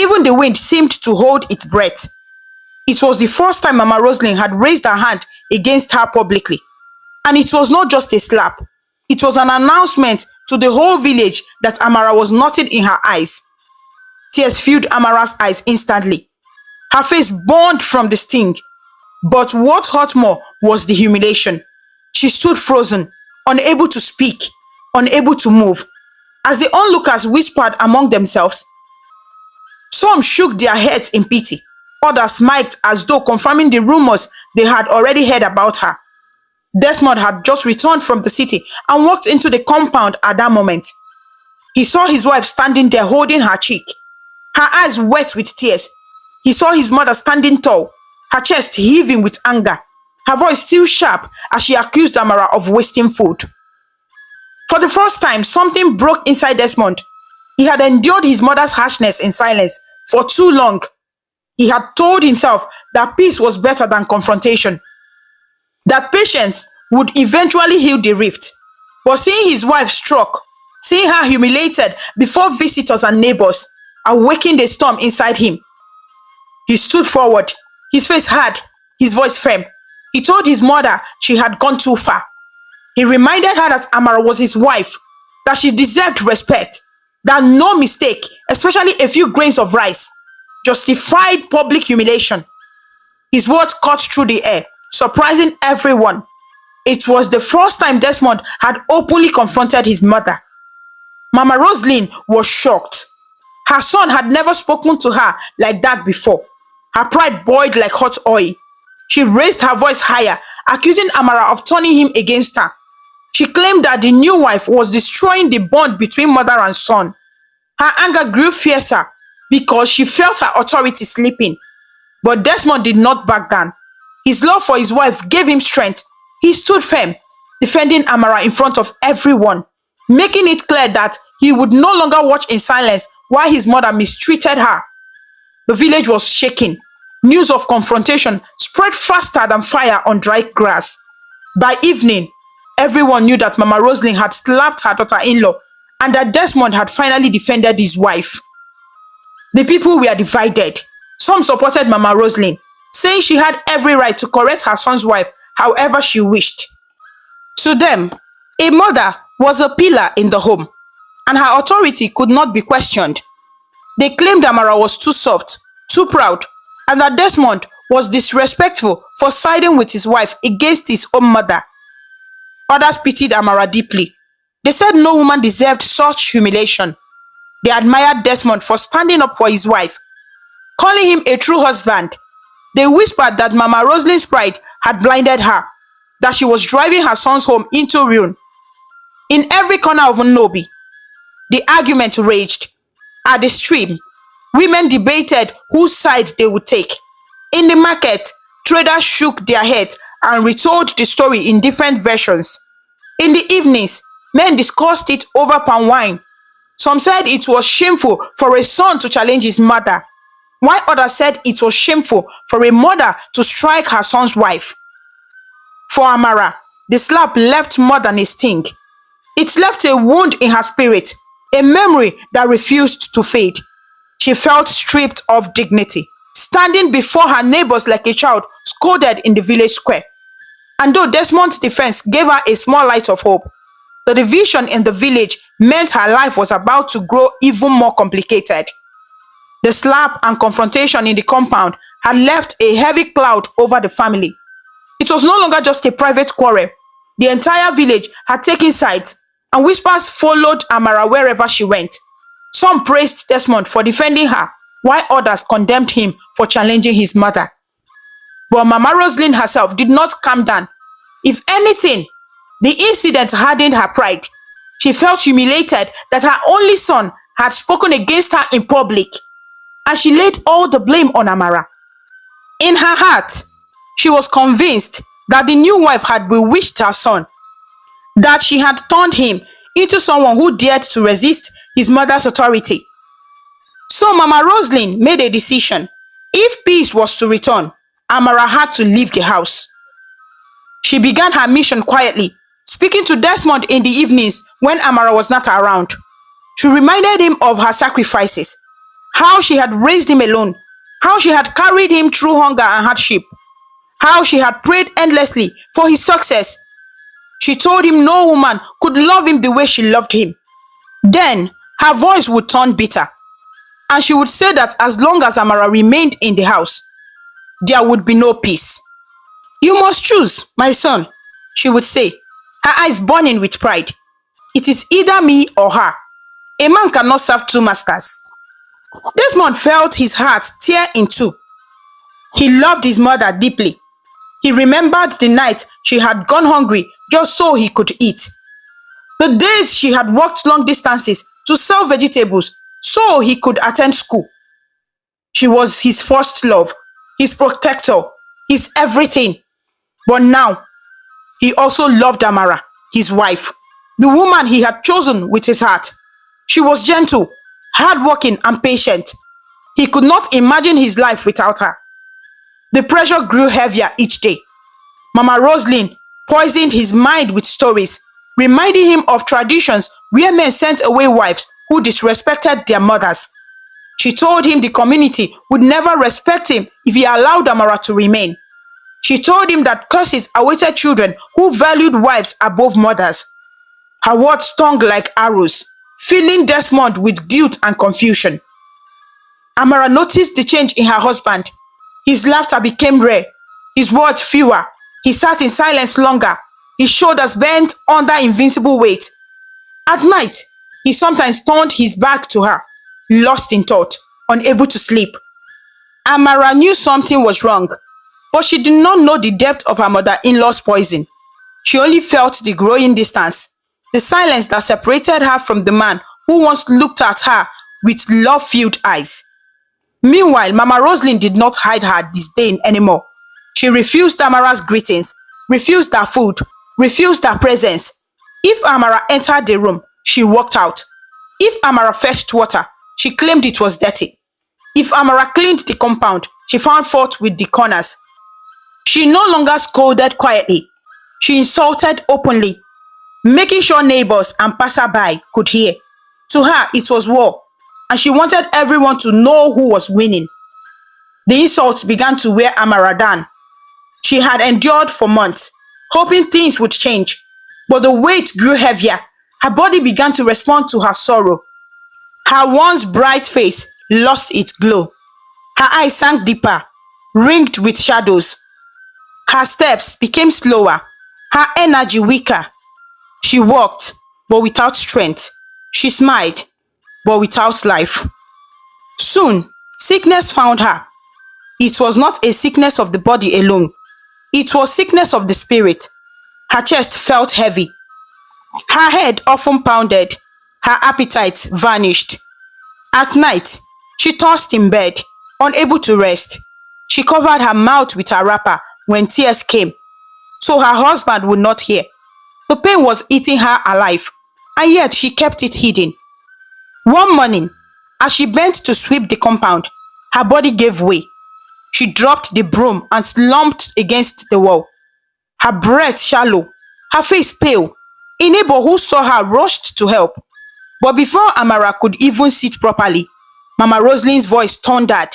Even the wind seemed to hold its breath. It was the first time Mama Roslin had raised her hand against her publicly. And it was not just a slap. It was an announcement to the whole village that Amara was nothing in her eyes. Tears filled Amara's eyes instantly. Her face burned from the sting. But what hurt more was the humiliation. She stood frozen, unable to speak, unable to move. As the onlookers whispered among themselves, some shook their heads in pity. Others smiled as though confirming the rumors they had already heard about her. Desmond had just returned from the city and walked into the compound at that moment. He saw his wife standing there holding her cheek, her eyes wet with tears. He saw his mother standing tall, her chest heaving with anger, her voice still sharp as she accused Amara of wasting food. For the first time, something broke inside Desmond. He had endured his mother's harshness in silence for too long. He had told himself that peace was better than confrontation, that patience would eventually heal the rift. But seeing his wife struck, seeing her humiliated before visitors and neighbors, awakened a storm inside him. He stood forward, his face hard, his voice firm. He told his mother she had gone too far. He reminded her that Amara was his wife, that she deserved respect, that no mistake, especially a few grains of rice, justified public humiliation. His words cut through the air, surprising everyone. It was the first time Desmond had openly confronted his mother. Mama Roslin was shocked. Her son had never spoken to her like that before. Her pride boiled like hot oil. She raised her voice higher, accusing Amara of turning him against her. She claimed that the new wife was destroying the bond between mother and son. Her anger grew fiercer because she felt her authority slipping. But Desmond did not back down. His love for his wife gave him strength. He stood firm, defending Amara in front of everyone, making it clear that he would no longer watch in silence while his mother mistreated her. The village was shaking. News of confrontation spread faster than fire on dry grass. By evening, everyone knew that Mama Roslin had slapped her daughter-in-law and that Desmond had finally defended his wife. The people were divided. Some supported Mama Roslin, saying she had every right to correct her son's wife however she wished. To them, a mother was a pillar in the home, and her authority could not be questioned. They claimed Amara was too soft, too proud, and that Desmond was disrespectful for siding with his wife against his own mother. Others pitied Amara deeply. They said no woman deserved such humiliation. They admired Desmond for standing up for his wife, calling him a true husband. They whispered that Mama Roslin's pride had blinded her, that she was driving her son's home into ruin. In every corner of Unnobi, the argument raged. At the stream, women debated whose side they would take. In the market, traders shook their heads and retold the story in different versions. In the evenings, men discussed it over palm wine. Some said it was shameful for a son to challenge his mother, while others said it was shameful for a mother to strike her son's wife. For Amara, the slap left more than a sting. It left a wound in her spirit, a memory that refused to fade. She felt stripped of dignity, standing before her neighbors like a child scolded in the village square. And though Desmond's defense gave her a small light of hope, the division in the village meant her life was about to grow even more complicated. The slap and confrontation in the compound had left a heavy cloud over the family. It was no longer just a private quarrel. The entire village had taken sides, and whispers followed Amara wherever she went. Some praised Desmond for defending her, while others condemned him for challenging his mother. But Mama Roslin herself did not calm down. If anything, The incident hardened her pride. She felt humiliated that her only son had spoken against her in public, and she laid all the blame on Amara. In her heart, she was convinced that the new wife had bewitched her son, that she had turned him into someone who dared to resist his mother's authority. So Mama Roslin made a decision. If peace was to return, Amara had to leave the house. She began her mission quietly, speaking to Desmond in the evenings when Amara was not around. She reminded him of her sacrifices, how she had raised him alone, how she had carried him through hunger and hardship, how she had prayed endlessly for his success. She told him no woman could love him the way she loved him. Then her voice would turn bitter, and she would say that as long as Amara remained in the house, there would be no peace. You must choose, my son, she would say, her eyes burning with pride. It is either me or her. A man cannot serve two masters. Desmond felt his heart tear in two. He loved his mother deeply. He remembered the night she had gone hungry just so he could eat. The days she had walked long distances to sell vegetables so he could attend school. She was his first love, his protector, his everything. But now, he also loved Amara, his wife, the woman he had chosen with his heart. She was gentle, hardworking, and patient. He could not imagine his life without her. The pressure grew heavier each day. Mama Roslin poisoned his mind with stories, reminding him of traditions where men sent away wives who disrespected their mothers. She told him the community would never respect him if he allowed Amara to remain. She told him that curses awaited children who valued wives above mothers. Her words stung like arrows, filling Desmond with guilt and confusion. Amara noticed the change in her husband. His laughter became rare, his words fewer. He sat in silence longer, his shoulders bent under invincible weight. At night, he sometimes turned his back to her, lost in thought, unable to sleep. Amara knew something was wrong, but she did not know the depth of her mother-in-law's poison. She only felt the growing distance, the silence that separated her from the man who once looked at her with love-filled eyes. Meanwhile, Mama Roslin did not hide her disdain anymore. She refused Amara's greetings, refused her food, refused her presence. If Amara entered the room, she walked out. If Amara fetched water, she claimed it was dirty. If Amara cleaned the compound, she found fault with the corners. She no longer scolded quietly. She insulted openly, making sure neighbors and passerby could hear. To her, it was war, and she wanted everyone to know who was winning. The insults began to wear Amara down. She had endured for months, hoping things would change, but the weight grew heavier. Her body began to respond to her sorrow. Her once bright face lost its glow. Her eyes sank deeper, ringed with shadows. Her steps became slower, her energy weaker. She walked, but without strength. She smiled, but without life. Soon, sickness found her. It was not a sickness of the body alone. It was sickness of the spirit. Her chest felt heavy. Her head often pounded. Her appetite vanished. At night, she tossed in bed, unable to rest. She covered her mouth with her wrapper when tears came, so her husband would not hear. The pain was eating her alive, and yet she kept it hidden. One morning, as she bent to sweep the compound, her body gave way. She dropped the broom and slumped against the wall. Her breath shallow, her face pale. A neighbor who saw her rushed to help. But before Amara could even sit properly, Mama Roslin's voice thundered.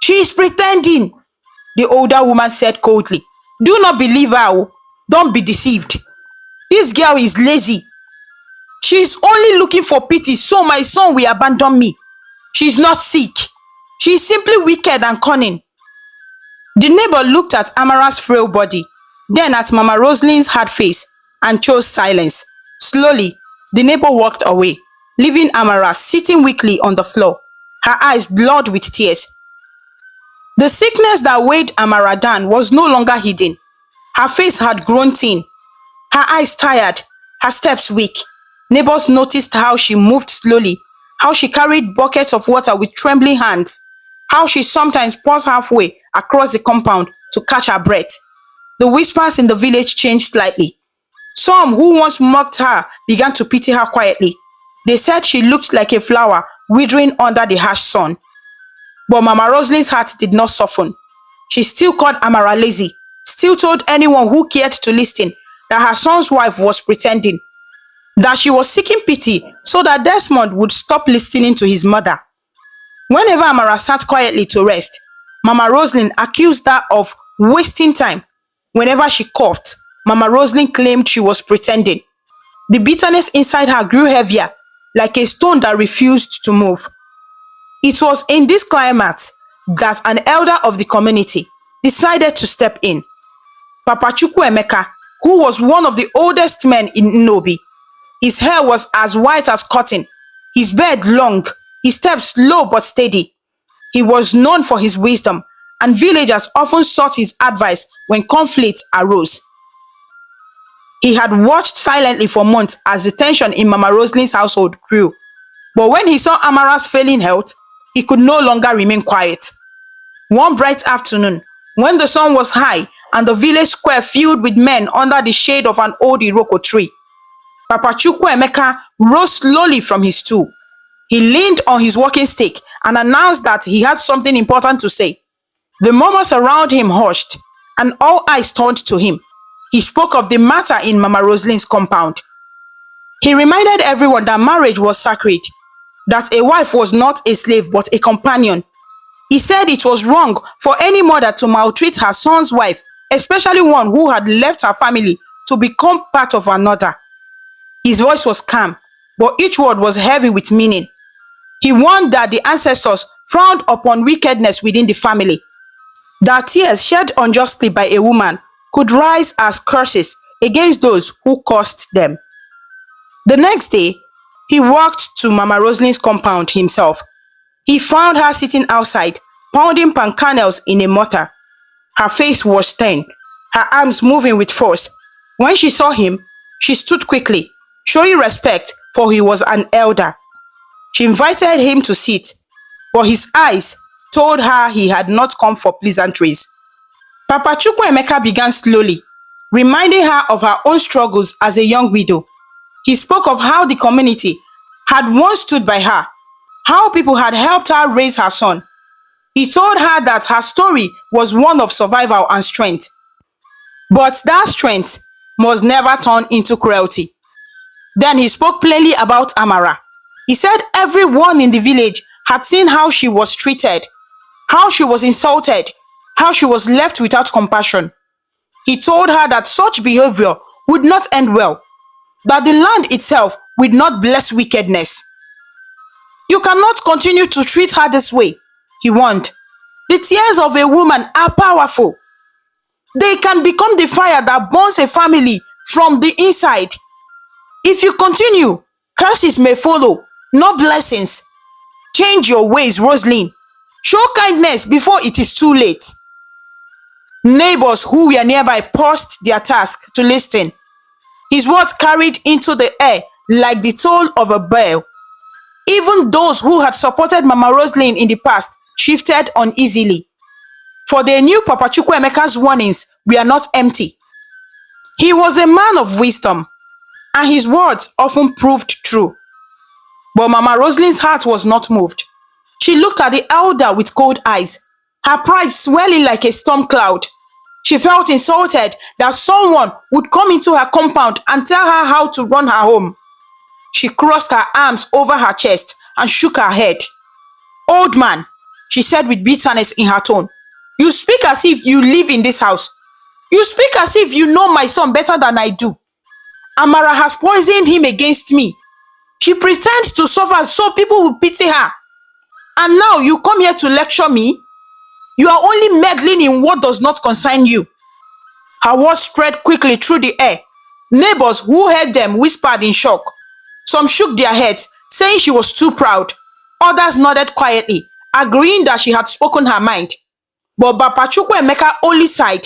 "She is pretending," the older woman said coldly. "Do not believe her. Oh. Don't be deceived. This girl is lazy. She is only looking for pity so my son will abandon me. She is not sick. She is simply wicked and cunning." The neighbor looked at Amara's frail body, then at Mama Roslin's hard face, and chose silence. Slowly, the neighbor walked away, leaving Amara sitting weakly on the floor, her eyes blurred with tears. The sickness that weighed Amara down was no longer hidden. Her face had grown thin. Her eyes tired, her steps weak. Neighbors noticed how she moved slowly, how she carried buckets of water with trembling hands, how she sometimes paused halfway across the compound to catch her breath. The whispers in the village changed slightly. Some who once mocked her began to pity her quietly. They said she looked like a flower withering under the harsh sun. But Mama Roslin's heart did not soften. She still called Amara lazy, still told anyone who cared to listen that her son's wife was pretending, that she was seeking pity so that Desmond would stop listening to his mother. Whenever Amara sat quietly to rest, Mama Roslin accused her of wasting time. Whenever she coughed, Mama Roslin claimed she was pretending. The bitterness inside her grew heavier, like a stone that refused to move. It was in this climax that an elder of the community decided to step in. Papa Chukwuemeka, who was one of the oldest men in Nnobi. His hair was as white as cotton, his beard long, his steps slow but steady. He was known for his wisdom, and villagers often sought his advice when conflicts arose. He had watched silently for months as the tension in Mama Roslin's household grew. But when he saw Amara's failing health, he could no longer remain quiet. One bright afternoon, when the sun was high and the village square filled with men under the shade of an old Iroko tree, Papa Chukwuemeka rose slowly from his stool. He leaned on his walking stick and announced that he had something important to say. The murmurs around him hushed, and all eyes turned to him. He spoke of the matter in Mama Roslin's compound. He reminded everyone that marriage was sacred, that a wife was not a slave but a companion. He said it was wrong for any mother to maltreat her son's wife, especially one who had left her family to become part of another. His voice was calm, but each word was heavy with meaning. He warned that the ancestors frowned upon wickedness within the family, that tears shed unjustly by a woman could rise as curses against those who caused them. The next day, he walked to Mama Roslin's compound himself. He found her sitting outside, pounding pan kernels in a mortar. Her face was stern, her arms moving with force. When she saw him, she stood quickly, showing respect, for he was an elder. She invited him to sit, but his eyes told her he had not come for pleasantries. Papa Chukwuemeka began slowly, reminding her of her own struggles as a young widow. He spoke of how the community had once stood by her, how people had helped her raise her son. He told her that her story was one of survival and strength, but that strength must never turn into cruelty. Then he spoke plainly about Amara. He said everyone in the village had seen how she was treated, how she was insulted, how she was left without compassion. He told her that such behavior would not end well, that the land itself would not bless wickedness. You cannot continue to treat her this way, he warned. The tears of a woman are powerful. They can become the fire that burns a family from the inside. If you continue, curses may follow, not blessings. Change your ways, Roslin. Show kindness before it is too late. Neighbors who were nearby paused their task to listen. His words carried into the air like the toll of a bell. Even those who had supported Mama Roslin in the past shifted uneasily, for they knew Papa Chukwuemeka's warnings were not empty. He was a man of wisdom, and his words often proved true. But Mama Roslin's heart was not moved. She looked at the elder with cold eyes, her pride swelling like a storm cloud. She felt insulted that someone would come into her compound and tell her how to run her home. She crossed her arms over her chest and shook her head. "Old man," she said with bitterness in her tone, "you speak as if you live in this house. You speak as if you know my son better than I do. Amara has poisoned him against me. She pretends to suffer so people will pity her. And now you come here to lecture me? You are only meddling in what does not concern you." Her words spread quickly through the air. Neighbors who heard them whispered in shock. Some shook their heads, saying she was too proud. Others nodded quietly, agreeing that she had spoken her mind. But Papa Chukwuemeka only sighed.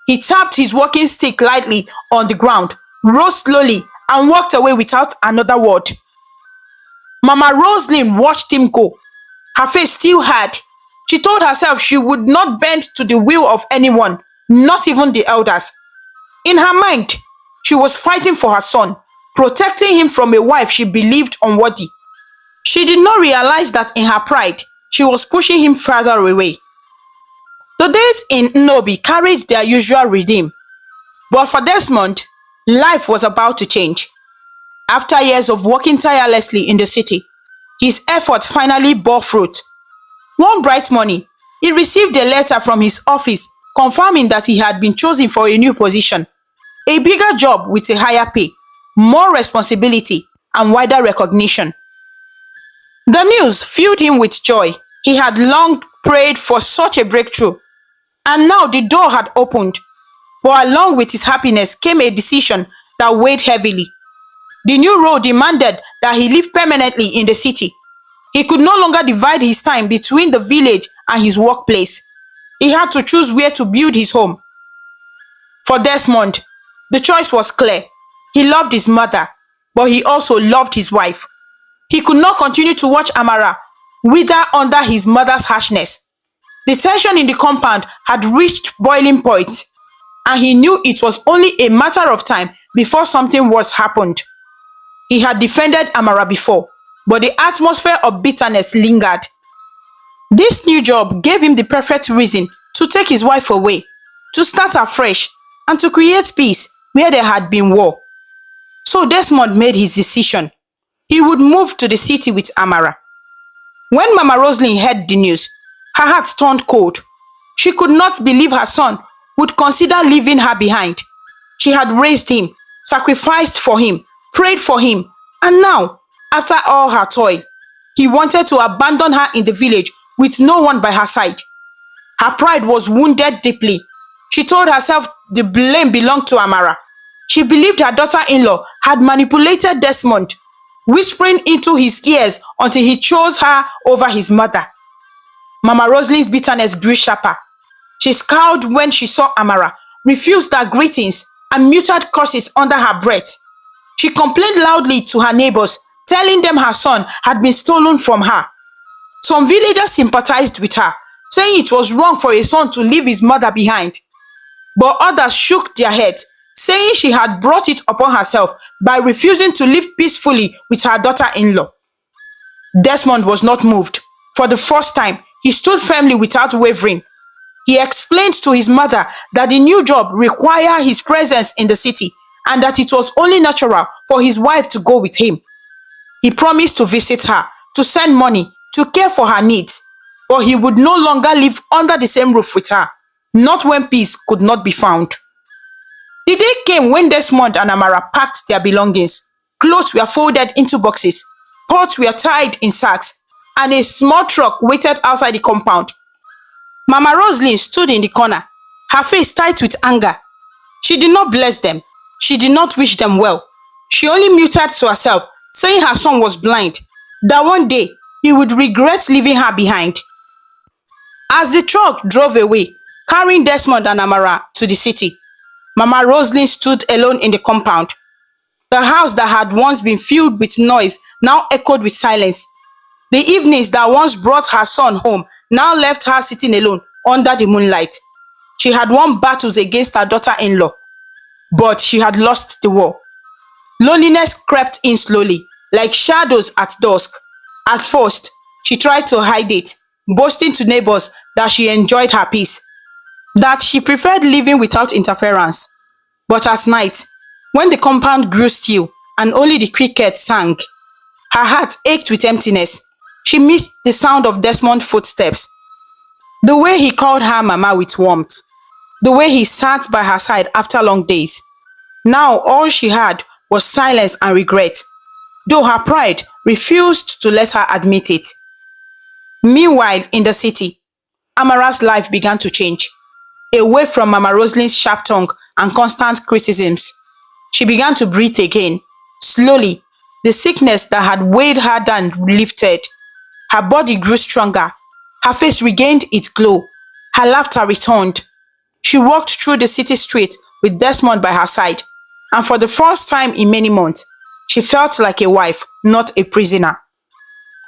He tapped his walking stick lightly on the ground, rose slowly, and walked away without another word. Mama Roslin watched him go, her face still hard. She told herself she would not bend to the will of anyone, not even the elders. In her mind, she was fighting for her son, protecting him from a wife she believed unworthy. She did not realize that in her pride, she was pushing him further away. The days in Nnobi carried their usual rhythm, but for Desmond, life was about to change. After years of working tirelessly in the city, his effort finally bore fruit. One bright morning, he received a letter from his office confirming that he had been chosen for a new position, a bigger job with a higher pay, more responsibility, and wider recognition. The news filled him with joy. He had long prayed for such a breakthrough, and now the door had opened. But along with his happiness came a decision that weighed heavily. The new role demanded that he live permanently in the city. He could no longer divide his time between the village and his workplace. He had to choose where to build his home. For Desmond, the choice was clear. He loved his mother, but he also loved his wife. He could not continue to watch Amara wither under his mother's harshness. The tension in the compound had reached boiling point, and he knew it was only a matter of time before something worse happened. He had defended Amara before, but the atmosphere of bitterness lingered. This new job gave him the perfect reason to take his wife away, to start afresh, and to create peace where there had been war. So Desmond made his decision. He would move to the city with Amara. When Mama Roslin heard the news, her heart turned cold. She could not believe her son would consider leaving her behind. She had raised him, sacrificed for him, prayed for him, and now, after all her toil, he wanted to abandon her in the village with no one by her side. Her pride was wounded deeply. She told herself the blame belonged to Amara. She believed her daughter-in-law had manipulated Desmond, whispering into his ears until he chose her over his mother. Mama Roslin's bitterness grew sharper. She scowled when she saw Amara, refused her greetings, and muttered curses under her breath. She complained loudly to her neighbors, telling them her son had been stolen from her. Some villagers sympathized with her, saying it was wrong for a son to leave his mother behind. But others shook their heads, saying she had brought it upon herself by refusing to live peacefully with her daughter-in-law. Desmond was not moved. For the first time, he stood firmly without wavering. He explained to his mother that the new job required his presence in the city and that it was only natural for his wife to go with him. He promised to visit her, to send money, to care for her needs, but he would no longer live under the same roof with her, not when peace could not be found. The day came when Desmond and Amara packed their belongings. Clothes were folded into boxes, pots were tied in sacks, and a small truck waited outside the compound. Mama Roslin stood in the corner, her face tight with anger. She did not bless them. She did not wish them well. She only muttered to herself, saying her son was blind, that one day he would regret leaving her behind. As the truck drove away, carrying Desmond and Amara to the city, Mama Roslin stood alone in the compound. The house that had once been filled with noise now echoed with silence. The evenings that once brought her son home now left her sitting alone under the moonlight. She had won battles against her daughter-in-law, but she had lost the war. Loneliness crept in slowly, like shadows at dusk. At first, she tried to hide it, boasting to neighbors that she enjoyed her peace, that she preferred living without interference. But at night, when the compound grew still and only the crickets sang, her heart ached with emptiness. She missed the sound of Desmond's footsteps, the way he called her mama with warmth, the way he sat by her side after long days. Now all she had was silence and regret, though her pride refused to let her admit it. Meanwhile, in the city, Amara's life began to change. Away from Mama Roslin's sharp tongue and constant criticisms, she began to breathe again. Slowly, the sickness that had weighed her down lifted. Her body grew stronger. Her face regained its glow. Her laughter returned. She walked through the city street with Desmond by her side, and for the first time in many months, she felt like a wife, not a prisoner.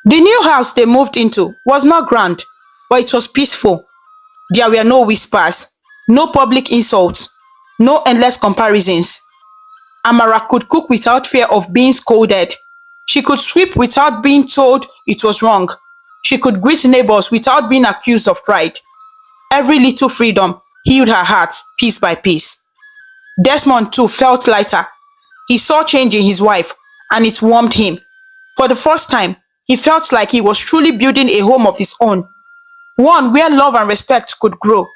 The new house they moved into was not grand, but it was peaceful. There were no whispers, no public insults, no endless comparisons. Amara could cook without fear of being scolded. She could sweep without being told it was wrong. She could greet neighbors without being accused of pride. Every little freedom healed her heart piece by piece. Desmond too felt lighter. He saw change in his wife, and it warmed him. For the first time, he felt like he was truly building a home of his own, one where love and respect could grow.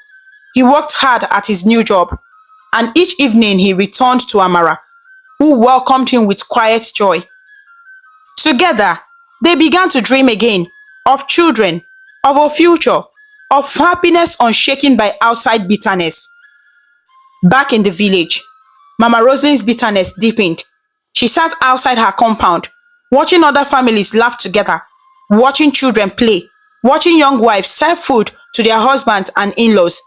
He worked hard at his new job, and each evening he returned to Amara, who welcomed him with quiet joy. Together, they began to dream again of children, of a future, of happiness unshaken by outside bitterness. Back in the village, Mama Roslin's bitterness deepened. She sat outside her compound, watching other families laugh together, watching children play, watching young wives serve food to their husbands and in-laws.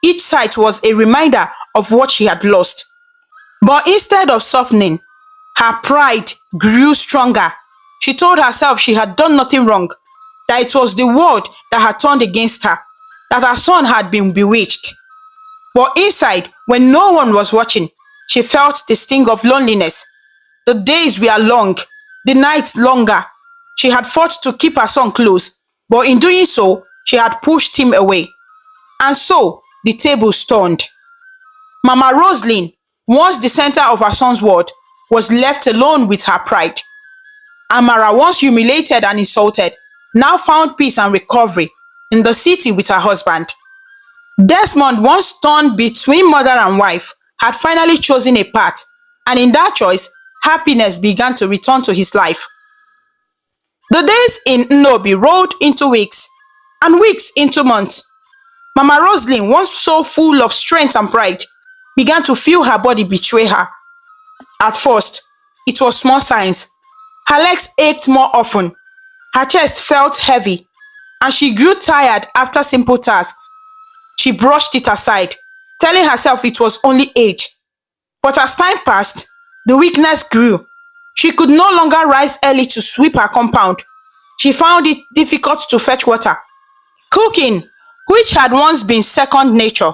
Each sight was a reminder of what she had lost. But instead of softening, her pride grew stronger. She told herself she had done nothing wrong, that it was the world that had turned against her, that her son had been bewitched. But inside, when no one was watching, she felt the sting of loneliness. The days were long, the nights longer. She had fought to keep her son close, but in doing so, she had pushed him away. And so, the tables turned. Mama Roslin, once the center of her son's world, was left alone with her pride. Amara, once humiliated and insulted, now found peace and recovery in the city with her husband. Desmond, once torn between mother and wife, had finally chosen a path, and in that choice, happiness began to return to his life. The days in Nnobi rolled into weeks, and weeks into months. Mama Roslin, once so full of strength and pride, began to feel her body betray her. At first, it was small signs. Her legs ached more often, her chest felt heavy, and she grew tired after simple tasks. She brushed it aside, telling herself it was only age. But as time passed, the weakness grew. She could no longer rise early to sweep her compound. She found it difficult to fetch water. Cooking, which had once been second nature,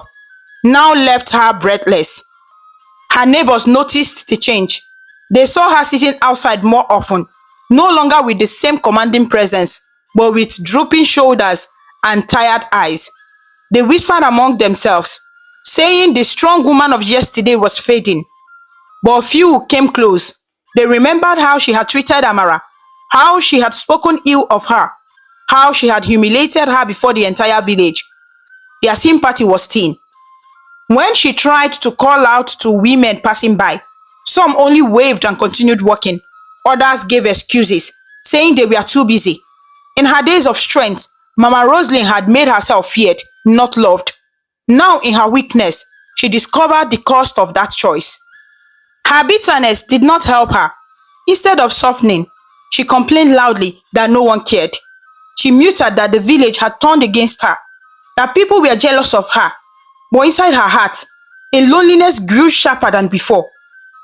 now left her breathless. Her neighbors noticed the change. They saw her sitting outside more often, no longer with the same commanding presence, but with drooping shoulders and tired eyes. They whispered among themselves, saying the strong woman of yesterday was fading. But few came close. They remembered how she had treated Amara, how she had spoken ill of her, how she had humiliated her before the entire village. Their sympathy was thin. When she tried to call out to women passing by, some only waved and continued walking. Others gave excuses, saying they were too busy. In her days of strength, Mama Roslin had made herself feared, not loved. Now in her weakness, she discovered the cost of that choice. Her bitterness did not help her. Instead of softening, she complained loudly that no one cared. She muted that the village had turned against her, that people were jealous of her. But inside her heart, a loneliness grew sharper than before.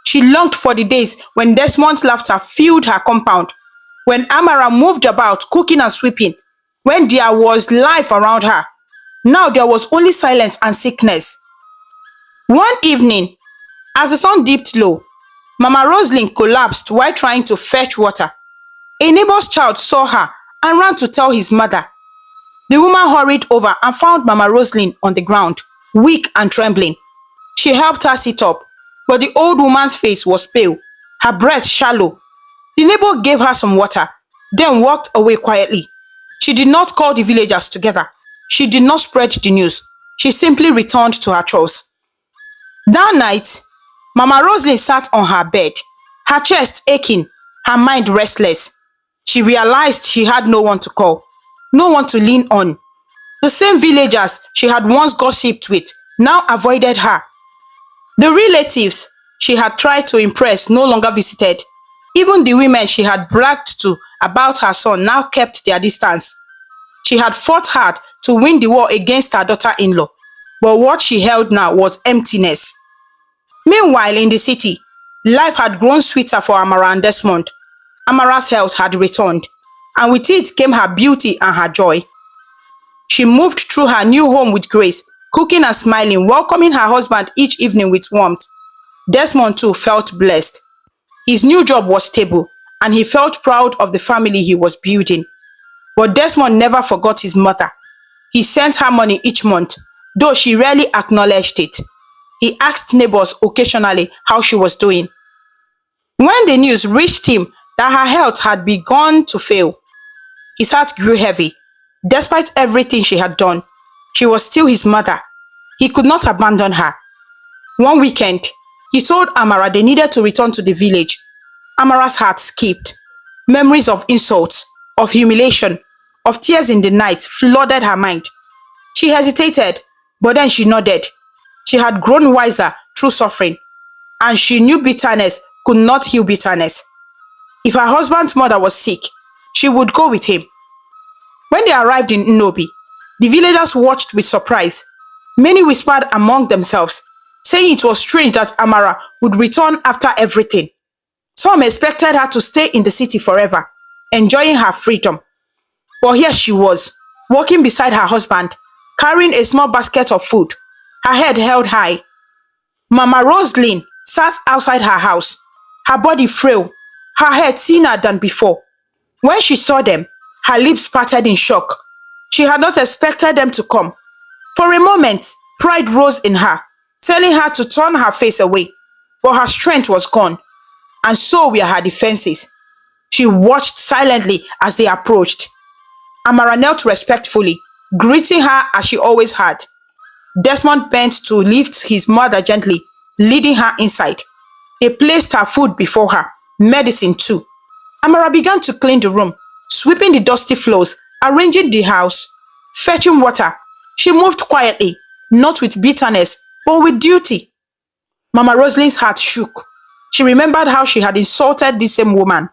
She longed for the days when Desmond's laughter filled her compound, when Amara moved about cooking and sweeping, when there was life around her. Now there was only silence and sickness. One evening, as the sun dipped low, Mama Roslin collapsed while trying to fetch water. A neighbor's child saw her and ran to tell his mother. The woman hurried over and found Mama Roslin on the ground, weak and trembling. She helped her sit up, but the old woman's face was pale, her breath shallow. The neighbor gave her some water, then walked away quietly. She did not call the villagers together. She did not spread the news. She simply returned to her chores. That night, Mama Roslin sat on her bed, her chest aching, her mind restless. She realized she had no one to call, no one to lean on. The same villagers she had once gossiped with now avoided her. The relatives she had tried to impress no longer visited. Even the women she had bragged to about her son now kept their distance. She had fought hard to win the war against her daughter-in-law, but what she held now was emptiness. Meanwhile, in the city, Life had grown sweeter for Amara and Desmond. Amara's health had returned, and with it came her beauty and her joy. She moved through her new home with grace, cooking and smiling, welcoming her husband each evening with warmth. Desmond too felt blessed. His new job was stable, and he felt proud of the family he was building. But Desmond never forgot his mother. He sent her money each month, though she rarely acknowledged it. He asked neighbors occasionally how she was doing. When the news reached him that her health had begun to fail, his heart grew heavy. Despite everything she had done, she was still his mother. He could not abandon her. One weekend, he told Amara they needed to return to the village. Amara's heart skipped. Memories of insults, of humiliation, of tears in the night flooded her mind. She hesitated, but then she nodded. She had grown wiser through suffering, and she knew bitterness could not heal bitterness. If her husband's mother was sick, she would go with him. When they arrived in Nnobi, the villagers watched with surprise. Many whispered among themselves, saying it was strange that Amara would return after everything. Some expected her to stay in the city forever, enjoying her freedom. But here she was, walking beside her husband, carrying a small basket of food, her head held high. Mama Roslin sat outside her house, her body frail, her head thinner than before. When she saw them, her lips parted in shock. She had not expected them to come. For a moment, pride rose in her, telling her to turn her face away. But her strength was gone, and so were her defenses. She watched silently as they approached. Amara knelt respectfully, greeting her as she always had. Desmond bent to lift his mother gently, leading her inside. They placed her food before her, medicine too. Amara began to clean the room, sweeping the dusty floors, arranging the house, fetching water. She moved quietly, not with bitterness, but with duty. Mama Roslin's heart shook. She remembered how she had insulted this same woman,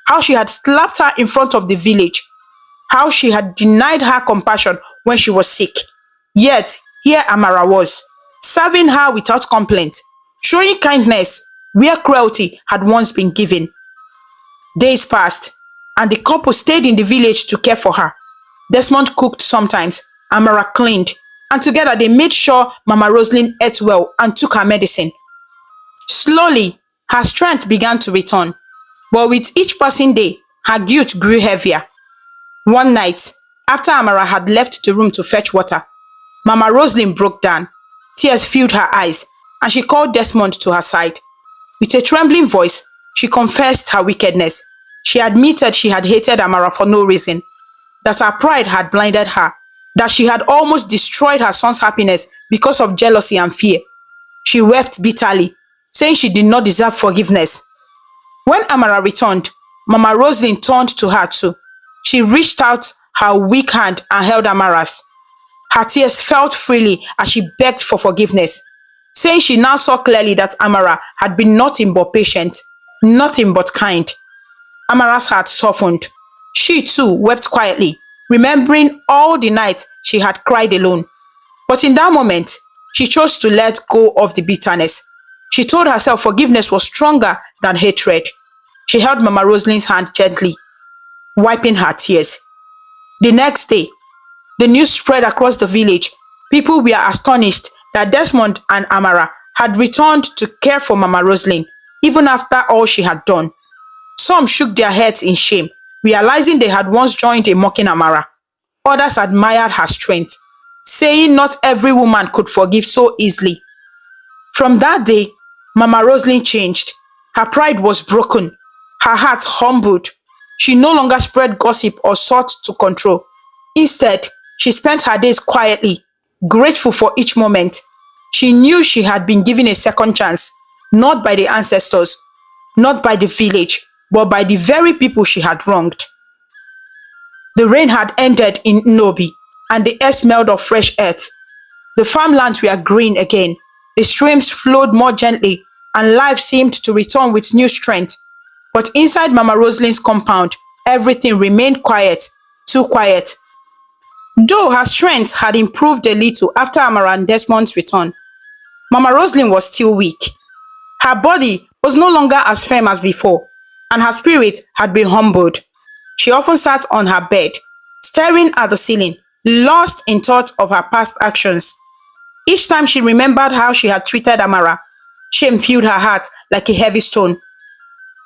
how she had slapped her in front of the village, how she had denied her compassion when she was sick. Yet, here Amara was, serving her without complaint, showing kindness where cruelty had once been given. Days passed, and the couple stayed in the village to care for her. Desmond cooked sometimes, Amara cleaned, and together they made sure Mama Roslin ate well and took her medicine. Slowly, her strength began to return, but with each passing day, her guilt grew heavier. One night, after Amara had left the room to fetch water, Mama Roslin broke down. Tears filled her eyes, and she called Desmond to her side. With a trembling voice, she confessed her wickedness. She admitted she had hated Amara for no reason, that her pride had blinded her, that she had almost destroyed her son's happiness because of jealousy and fear. She wept bitterly, saying she did not deserve forgiveness. When Amara returned, Mama Roslin turned to her too. She reached out her weak hand and held Amara's. Her tears fell freely as she begged for forgiveness, saying she now saw clearly that Amara had been nothing but patient, nothing but kind. Amara's heart softened. She too wept quietly, remembering all the night she had cried alone. But in that moment, she chose to let go of the bitterness. She told herself forgiveness was stronger than hatred. She held Mama Roslin's hand gently, wiping her tears. The next day, the news spread across the village. People were astonished that Desmond and Amara had returned to care for Mama Roslin, even after all she had done. Some shook their heads in shame, realizing they had once joined in mocking Amara. Others admired her strength, saying not every woman could forgive so easily. From that day, Mama Roslin changed. Her pride was broken, her heart humbled. She no longer spread gossip or sought to control. Instead, she spent her days quietly, grateful for each moment. She knew she had been given a second chance, not by the ancestors, not by the village, but by the very people she had wronged. The rain had ended in Nnobi, and the air smelled of fresh earth. The farmlands were green again. The streams flowed more gently, and life seemed to return with new strength. But inside Mama Roslin's compound, everything remained quiet, too quiet. Though her strength had improved a little after Amara and Desmond's return, Mama Roslin was still weak. Her body was no longer as firm as before, and her spirit had been humbled. She often sat on her bed, staring at the ceiling, lost in thought of her past actions. Each time she remembered how she had treated Amara, shame filled her heart like a heavy stone.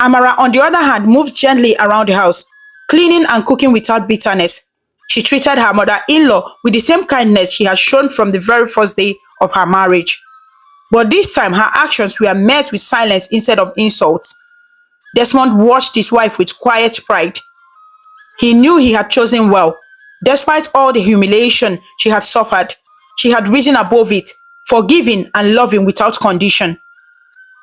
Amara, on the other hand, moved gently around the house, cleaning and cooking without bitterness. She treated her mother-in-law with the same kindness she had shown from the very first day of her marriage. But this time, her actions were met with silence instead of insults. Desmond watched his wife with quiet pride. He knew he had chosen well. Despite all the humiliation she had suffered, she had risen above it, forgiving and loving without condition.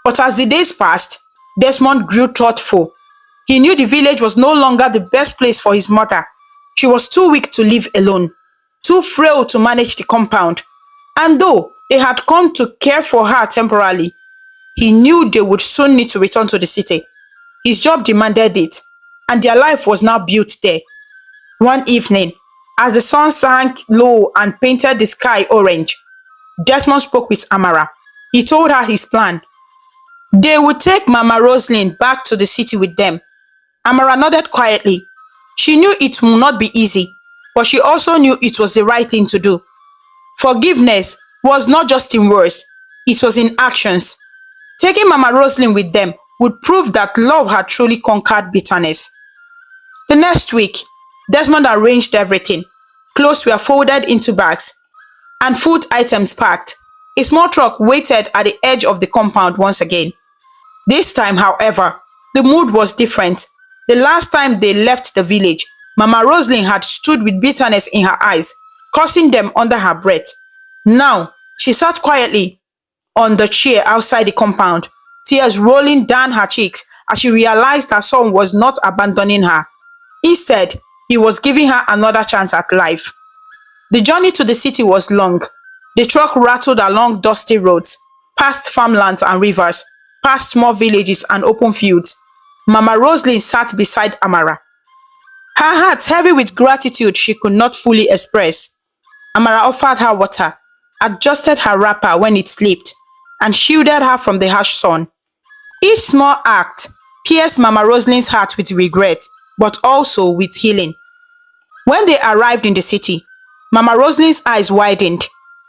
But as the days passed, Desmond grew thoughtful. He knew the village was no longer the best place for his mother. She was too weak to live alone, too frail to manage the compound. And though they had come to care for her temporarily, he knew they would soon need to return to the city. His job demanded it, and their life was now built there. One evening, as the sun sank low and painted the sky orange, Desmond spoke with Amara. He told her his plan. They would take Mama Roslin back to the city with them. Amara nodded quietly. She knew it would not be easy, but she also knew it was the right thing to do. Forgiveness was not just in words, it was in actions. Taking Mama Roslin with them would prove that love had truly conquered bitterness. The next week, Desmond arranged everything. Clothes were folded into bags and food items packed. A small truck waited at the edge of the compound once again. This time, however, the mood was different. The last time they left the village, Mama Roslin had stood with bitterness in her eyes, cursing them under her breath. Now, she sat quietly on the chair outside the compound, tears rolling down her cheeks as she realized her son was not abandoning her. Instead, he was giving her another chance at life. The journey to the city was long. The truck rattled along dusty roads, past farmlands and rivers, past small villages and open fields. Mama Roslin sat beside Amara, her heart heavy with gratitude she could not fully express. Amara offered her water, adjusted her wrapper when it slipped, and shielded her from the harsh sun. Each small act pierced Mama Roslin's heart with regret, but also with healing. When they arrived in the city, Mama Roslin's eyes widened.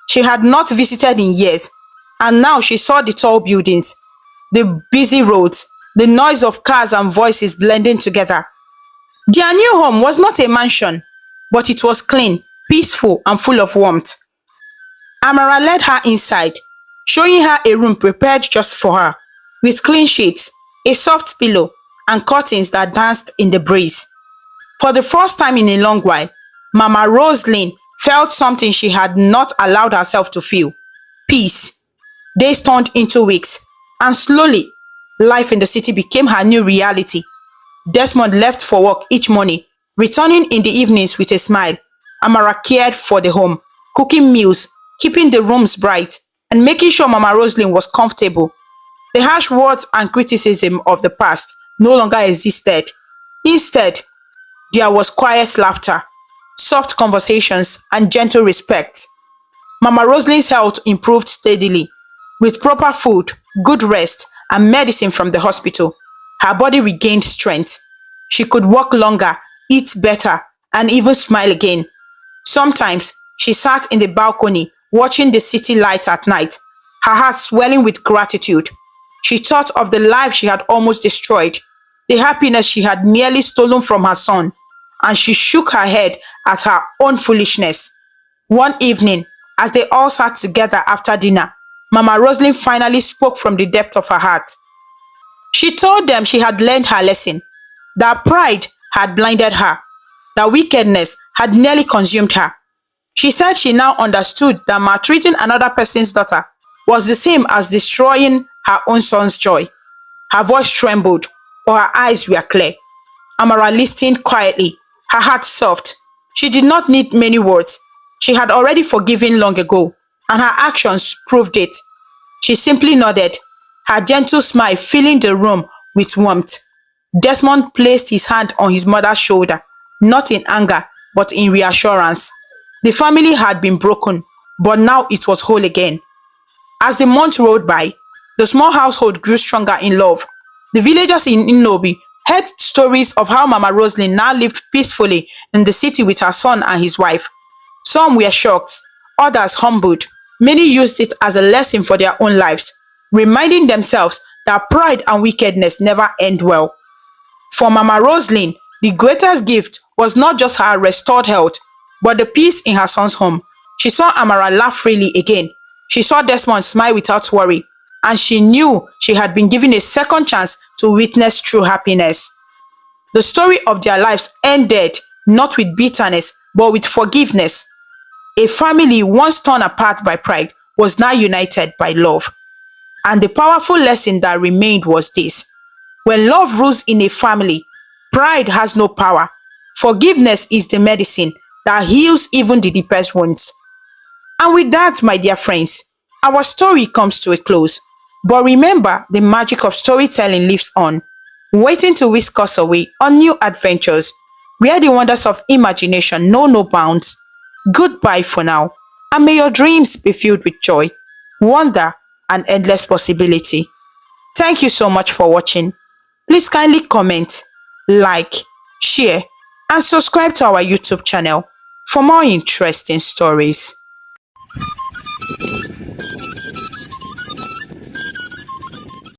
She had not visited in years, and now she saw the tall buildings, the busy roads, the noise of cars and voices blending together. Their new home was not a mansion, but it was clean, peaceful, and full of warmth. Amara led her inside, showing her a room prepared just for her, with clean sheets, a soft pillow, and curtains that danced in the breeze. For the first time in a long while, Mama Roslin felt something she had not allowed herself to feel: peace. Days turned into weeks, and slowly, life in the city became her new reality. Desmond left for work each morning, returning in the evenings with a smile. Amara cared for the home, cooking meals, keeping the rooms bright, and making sure Mama Roslin was comfortable. The harsh words and criticism of the past no longer existed. Instead, there was quiet laughter, soft conversations, and gentle respect. Mama Roslin's health improved steadily. With proper food, good rest, and medicine from the hospital, her body regained strength. She could walk longer, eat better, and even smile again. Sometimes she sat in the balcony watching the city lights at night, her heart swelling with gratitude. She thought of the life she had almost destroyed, the happiness she had nearly stolen from her son, and she shook her head at her own foolishness. One evening, as they all sat together after dinner, Mama Roslin finally spoke from the depth of her heart. She told them she had learned her lesson, that pride had blinded her, that wickedness had nearly consumed her. She said she now understood that maltreating another person's daughter was the same as destroying her own son's joy. Her voice trembled, but her eyes were clear. Amara listened quietly, her heart soft. She did not need many words. She had already forgiven long ago, and her actions proved it. She simply nodded, her gentle smile filling the room with warmth. Desmond placed his hand on his mother's shoulder, not in anger, but in reassurance. The family had been broken, but now it was whole again. As the months rolled by, The small household grew stronger in love. The villagers in Inobi heard stories of how Mama Roslin now lived peacefully in the city with her son and his wife. Some were shocked, others humbled. Many used it as a lesson for their own lives, reminding themselves that pride and wickedness never end well. For Mama Roslin, the greatest gift was not just her restored health, but the peace in her son's home. She saw Amara laugh freely again. She saw Desmond smile without worry, and she knew she had been given a second chance to witness true happiness. The story of their lives ended not with bitterness, but with forgiveness. A family once torn apart by pride was now united by love. And the powerful lesson that remained was this: when love rules in a family, pride has no power. Forgiveness is the medicine that heals even the deepest wounds. And with that, my dear friends, our story comes to a close. But remember, the magic of storytelling lives on, waiting to whisk us away on new adventures, where the wonders of imagination know no bounds. Goodbye for now, and may your dreams be filled with joy, wonder, and endless possibility. Thank you so much for watching. Please kindly comment, like, share, and subscribe to our YouTube channel for more interesting stories.